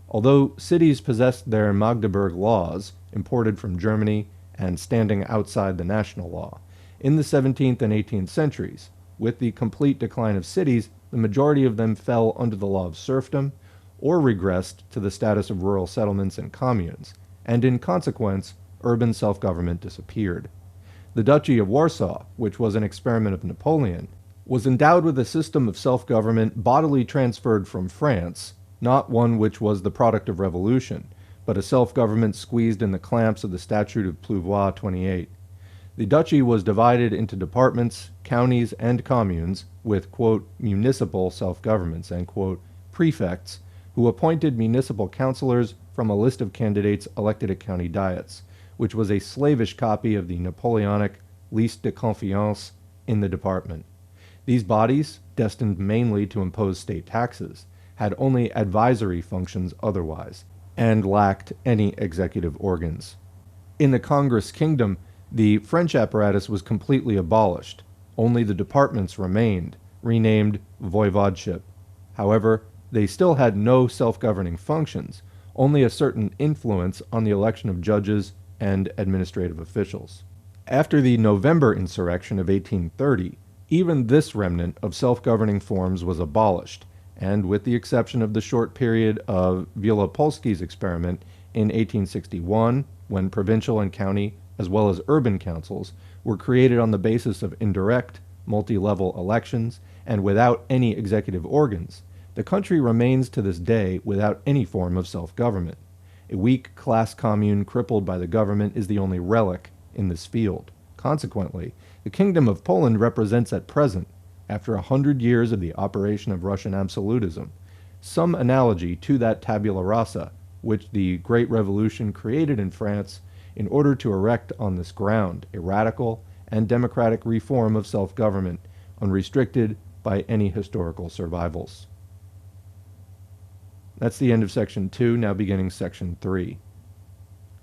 Although cities possessed their Magdeburg laws, imported from Germany and standing outside the national law, in the 17th and 18th centuries, with the complete decline of cities, the majority of them fell under the law of serfdom, or regressed to the status of rural settlements and communes, and in consequence, urban self-government disappeared. The Duchy of Warsaw, which was an experiment of Napoleon, was endowed with a system of self-government bodily transferred from France, not one which was the product of revolution, but a self-government squeezed in the clamps of the Statute of Pluvois 28. The duchy was divided into departments, counties, and communes with, quote, municipal self-governments, and, quote, prefects, who appointed municipal councillors from a list of candidates elected at county diets, which was a slavish copy of the Napoleonic liste de confiance in the department. These bodies, destined mainly to impose state taxes, had only advisory functions otherwise, and lacked any executive organs. In the Congress Kingdom, the French apparatus was completely abolished. Only the departments remained, renamed voivodeship. However, they still had no self-governing functions, only a certain influence on the election of judges and administrative officials. After the November insurrection of 1830, even this remnant of self-governing forms was abolished, and with the exception of the short period of Wielopolski's experiment in 1861, when provincial and county, as well as urban councils, were created on the basis of indirect, multi-level elections and without any executive organs, the country remains to this day without any form of self-government. A weak class commune crippled by the government is the only relic in this field. Consequently, the Kingdom of Poland represents at present, after 100 years of the operation of Russian absolutism, some analogy to that tabula rasa which the Great Revolution created in France in order to erect on this ground a radical and democratic reform of self-government, unrestricted by any historical survivals. That's the end of section 2, now beginning section 3.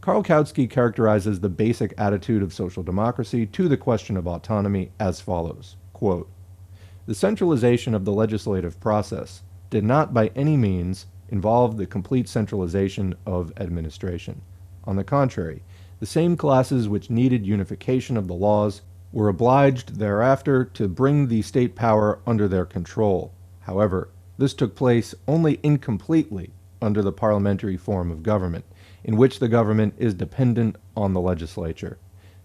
Karl Kautsky characterizes the basic attitude of social democracy to the question of autonomy as follows, quote, "The centralization of the legislative process did not by any means involve the complete centralization of administration. On the contrary, the same classes which needed unification of the laws were obliged thereafter to bring the state power under their control. However, this took place only incompletely under the parliamentary form of government, in which the government is dependent on the legislature.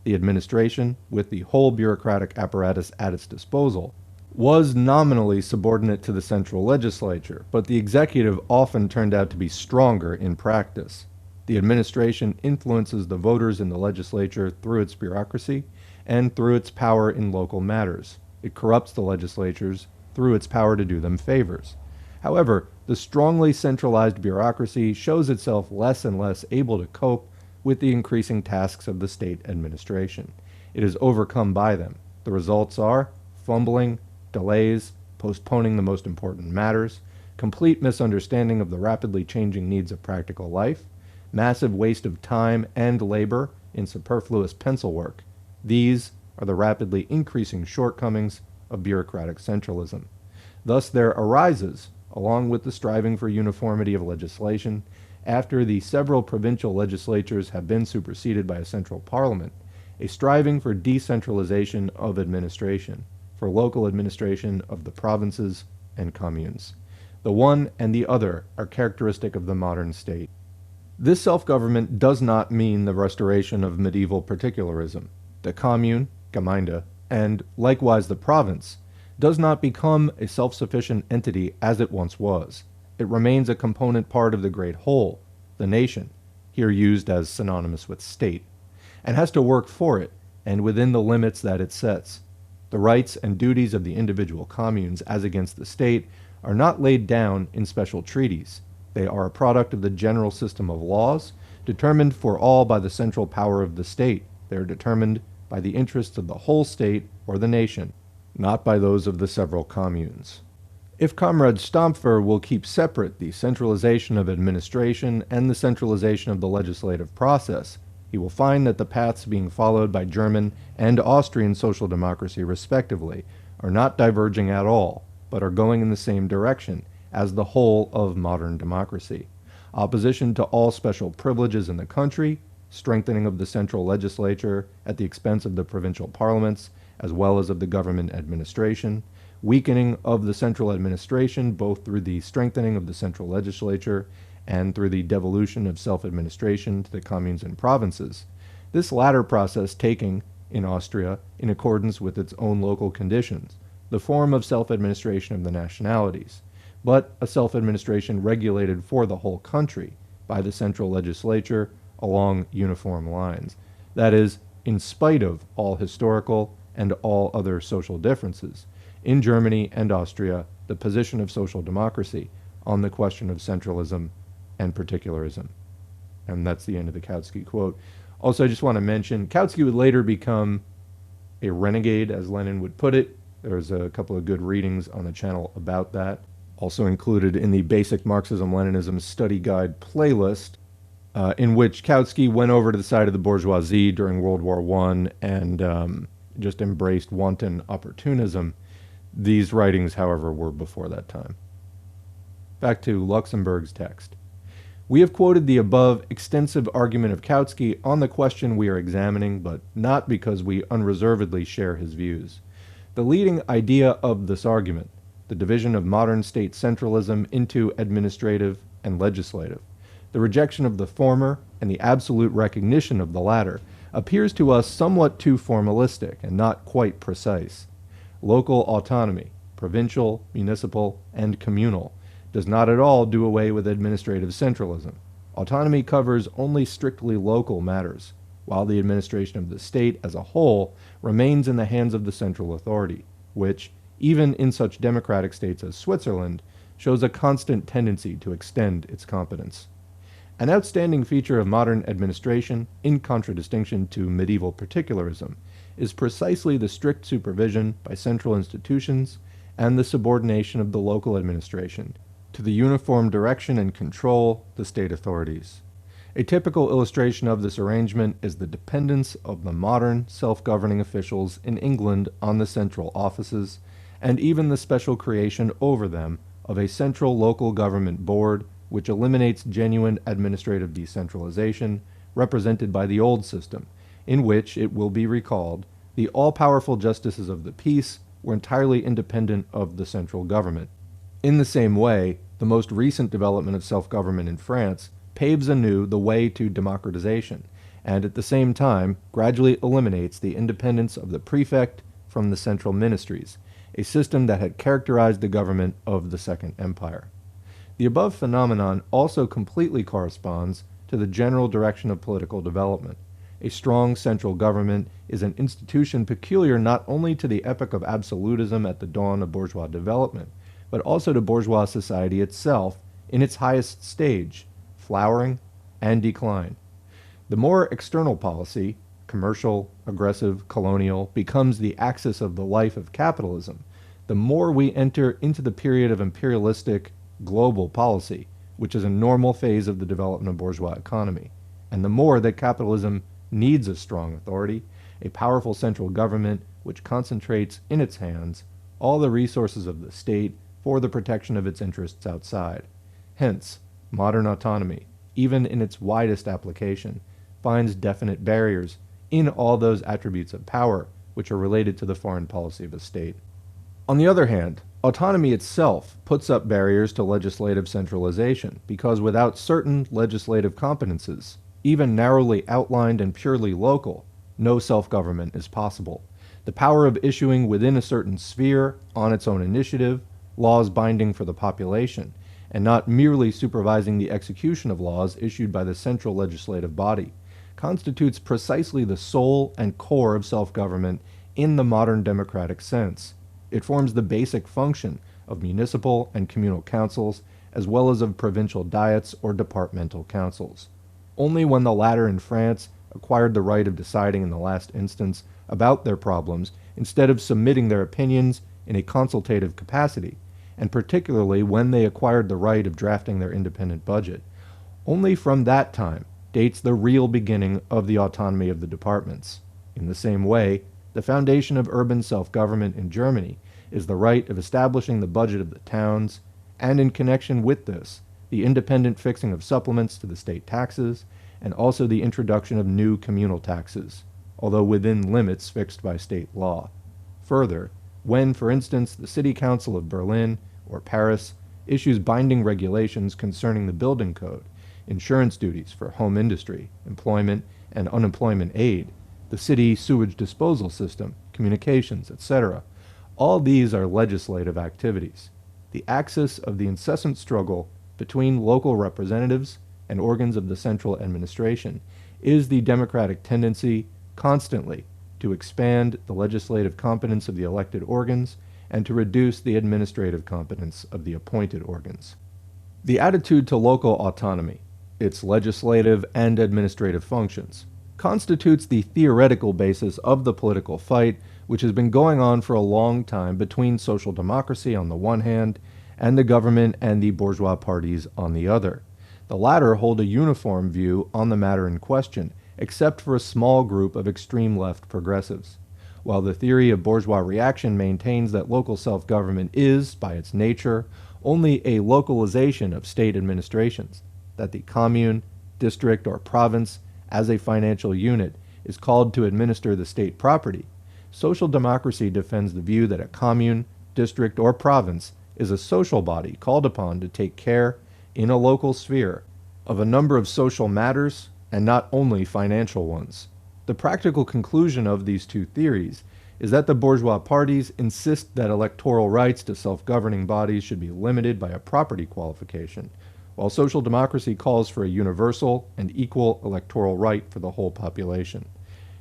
The administration, with the whole bureaucratic apparatus at its disposal, was nominally subordinate to the central legislature, but the executive often turned out to be stronger in practice. The administration influences the voters in the legislature through its bureaucracy and through its power in local matters. It corrupts the legislatures through its power to do them favors. However, the strongly centralized bureaucracy shows itself less and less able to cope with the increasing tasks of the state administration. It is overcome by them. The results are fumbling, delays, postponing the most important matters, complete misunderstanding of the rapidly changing needs of practical life, massive waste of time and labor in superfluous pencil work. These are the rapidly increasing shortcomings of bureaucratic centralism. Thus there arises, along with the striving for uniformity of legislation, after the several provincial legislatures have been superseded by a central parliament, a striving for decentralization of administration, for local administration of the provinces and communes. The one and the other are characteristic of the modern state. This self-government does not mean the restoration of medieval particularism. The commune, Gemeinde, and likewise the province, does not become a self-sufficient entity as it once was. It remains a component part of the great whole, the nation, here used as synonymous with state, and has to work for it and within the limits that it sets. The rights and duties of the individual communes as against the state are not laid down in special treaties. They are a product of the general system of laws, determined for all by the central power of the state. They are determined by the interests of the whole state or the nation, not by those of the several communes. If Comrade Stampfer will keep separate the centralization of administration and the centralization of the legislative process, he will find that the paths being followed by German and Austrian social democracy respectively are not diverging at all, but are going in the same direction as the whole of modern democracy. Opposition to all special privileges in the country, strengthening of the central legislature at the expense of the provincial parliaments, as well as of the government administration, weakening of the central administration both through the strengthening of the central legislature and through the devolution of self-administration to the communes and provinces, this latter process taking, in Austria, in accordance with its own local conditions, the form of self-administration of the nationalities, but a self-administration regulated for the whole country by the central legislature along uniform lines. That is, in spite of all historical and all other social differences, in Germany and Austria, the position of social democracy on the question of centralism and particularism. And that's the end of the Kautsky quote. Also, I just want to mention, Kautsky would later become a renegade, as Lenin would put it. There's a couple of good readings on the channel about that. Also included in the Basic Marxism-Leninism Study Guide playlist, in which Kautsky went over to the side of the bourgeoisie during World War I and just embraced wanton opportunism. These writings, however, were before that time. Back to Luxemburg's text. We have quoted the above extensive argument of Kautsky on the question we are examining, but not because we unreservedly share his views. The leading idea of this argument, the division of modern state centralism into administrative and legislative, the rejection of the former and the absolute recognition of the latter, appears to us somewhat too formalistic and not quite precise. Local autonomy, provincial, municipal, and communal, does not at all do away with administrative centralism. Autonomy covers only strictly local matters, while the administration of the state as a whole remains in the hands of the central authority, which, even in such democratic states as Switzerland, shows a constant tendency to extend its competence. An outstanding feature of modern administration, in contradistinction to medieval particularism, is precisely the strict supervision by central institutions and the subordination of the local administration to the uniform direction and control the state authorities. A typical illustration of this arrangement is the dependence of the modern self-governing officials in England on the central offices, and even the special creation over them of a central local government board which eliminates genuine administrative decentralization represented by the old system, in which, it will be recalled, the all-powerful justices of the peace were entirely independent of the central government. In the same way, the most recent development of self-government in France paves anew the way to democratization, and at the same time gradually eliminates the independence of the prefect from the central ministries, a system that had characterized the government of the Second Empire. The above phenomenon also completely corresponds to the general direction of political development. A strong central government is an institution peculiar not only to the epoch of absolutism at the dawn of bourgeois development, but also to bourgeois society itself in its highest stage, flowering and decline. The more external policy, commercial, aggressive, colonial, becomes the axis of the life of capitalism, the more we enter into the period of imperialistic global policy, which is a normal phase of the development of bourgeois economy, and the more that capitalism needs a strong authority, a powerful central government which concentrates in its hands all the resources of the state for the protection of its interests outside. Hence, modern autonomy, even in its widest application, finds definite barriers in all those attributes of power which are related to the foreign policy of a state. On the other hand, autonomy itself puts up barriers to legislative centralization, because without certain legislative competences, even narrowly outlined and purely local, no self-government is possible. The power of issuing within a certain sphere, on its own initiative, laws binding for the population, and not merely supervising the execution of laws issued by the central legislative body, constitutes precisely the soul and core of self-government in the modern democratic sense. It forms the basic function of municipal and communal councils, as well as of provincial diets or departmental councils. Only when the latter in France acquired the right of deciding in the last instance about their problems, instead of submitting their opinions in a consultative capacity, and particularly when they acquired the right of drafting their independent budget, only from that time dates the real beginning of the autonomy of the departments. In the same way, the foundation of urban self-government in Germany is the right of establishing the budget of the towns, and in connection with this, the independent fixing of supplements to the state taxes, and also the introduction of new communal taxes, although within limits fixed by state law. Further, when, for instance, the City Council of Berlin or Paris issues binding regulations concerning the building code, insurance duties for home industry, employment and unemployment aid, the city sewage disposal system, communications, etc., all these are legislative activities. The axis of the incessant struggle between local representatives and organs of the central administration is the democratic tendency constantly to expand the legislative competence of the elected organs and to reduce the administrative competence of the appointed organs. The attitude to local autonomy, its legislative and administrative functions, constitutes the theoretical basis of the political fight which has been going on for a long time between social democracy on the one hand and the government and the bourgeois parties on the other. The latter hold a uniform view on the matter in question, except for a small group of extreme left progressives, while the theory of bourgeois reaction maintains that local self-government is, by its nature, only a localization of state administrations, that the commune, district, or province, as a financial unit, is called to administer the state property. Social democracy defends the view that a commune, district, or province is a social body called upon to take care, in a local sphere, of a number of social matters, and not only financial ones. The practical conclusion of these two theories is that the bourgeois parties insist that electoral rights to self-governing bodies should be limited by a property qualification, while social democracy calls for a universal and equal electoral right for the whole population.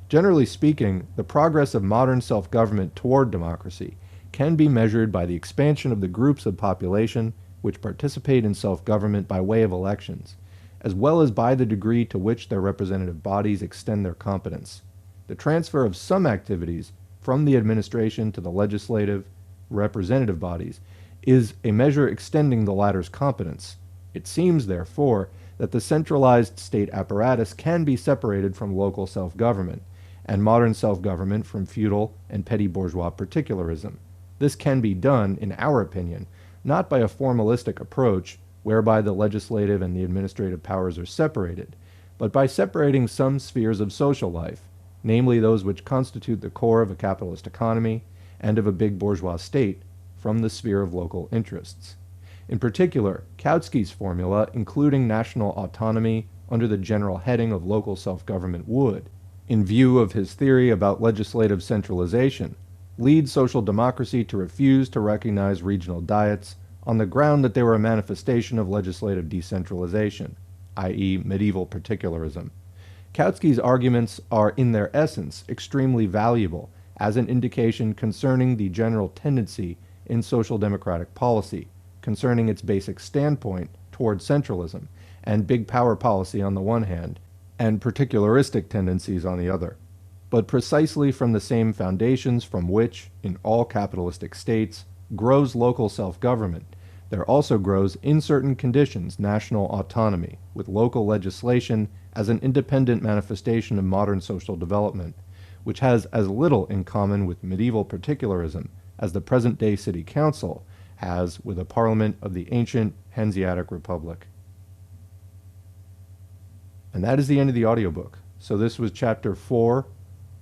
Generally speaking, the progress of modern self-government toward democracy can be measured by the expansion of the groups of population which participate in self-government by way of elections, as well as by the degree to which their representative bodies extend their competence. The transfer of some activities from the administration to the legislative, representative bodies, is a measure extending the latter's competence. It seems, therefore, that the centralized state apparatus can be separated from local self-government, and modern self-government from feudal and petty bourgeois particularism. This can be done, in our opinion, not by a formalistic approach whereby the legislative and the administrative powers are separated, but by separating some spheres of social life, namely those which constitute the core of a capitalist economy and of a big bourgeois state, from the sphere of local interests. In particular, Kautsky's formula, including national autonomy under the general heading of local self-government, would, in view of his theory about legislative centralization, lead social democracy to refuse to recognize regional diets on the ground that they were a manifestation of legislative decentralization, i.e. medieval particularism. Kautsky's arguments are, in their essence, extremely valuable as an indication concerning the general tendency in social democratic policy, concerning its basic standpoint toward centralism and big power policy on the one hand, and particularistic tendencies on the other. But precisely from the same foundations from which, in all capitalistic states, grows local self-government, there also grows, in certain conditions, national autonomy, with local legislation as an independent manifestation of modern social development, which has as little in common with medieval particularism as the present-day city council has with a parliament of the ancient Hanseatic Republic. And that is the end of the audiobook. So this was chapter 4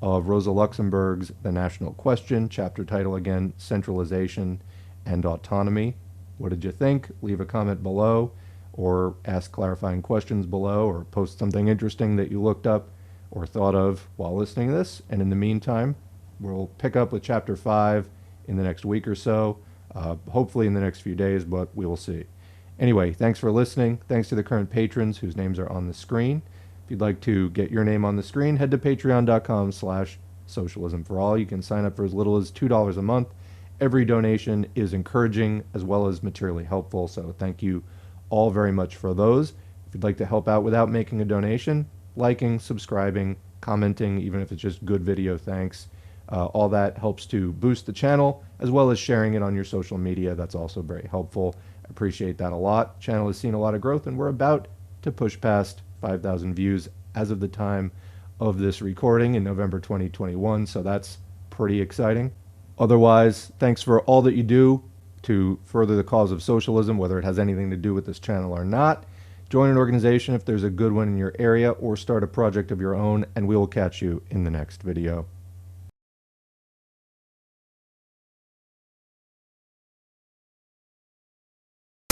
of Rosa Luxemburg's The National Question, chapter title again, Centralization and Autonomy. What did you think? Leave a comment below, or ask clarifying questions below, or post something interesting that you looked up or thought of while listening to this. And in the meantime, we'll pick up with chapter 5 in the next week or so, hopefully in the next few days, but we will see. Anyway, thanks for listening. Thanks to the current patrons whose names are on the screen. If you'd like to get your name on the screen, head to patreon.com/socialismforall. You can sign up for as little as $2 a month. Every donation is encouraging as well as materially helpful, so thank you all very much for those. If you'd like to help out without making a donation, liking, subscribing, commenting, even if it's just good video, thanks. All that helps to boost the channel, as well as sharing it on your social media. That's also very helpful. I appreciate that a lot. Channel has seen a lot of growth, and we're about to push past 5,000 views as of the time of this recording in November 2021, so that's pretty exciting. Otherwise, thanks for all that you do to further the cause of socialism, whether it has anything to do with this channel or not. Join an organization if there's a good one in your area, or start a project of your own, and we will catch you in the next video.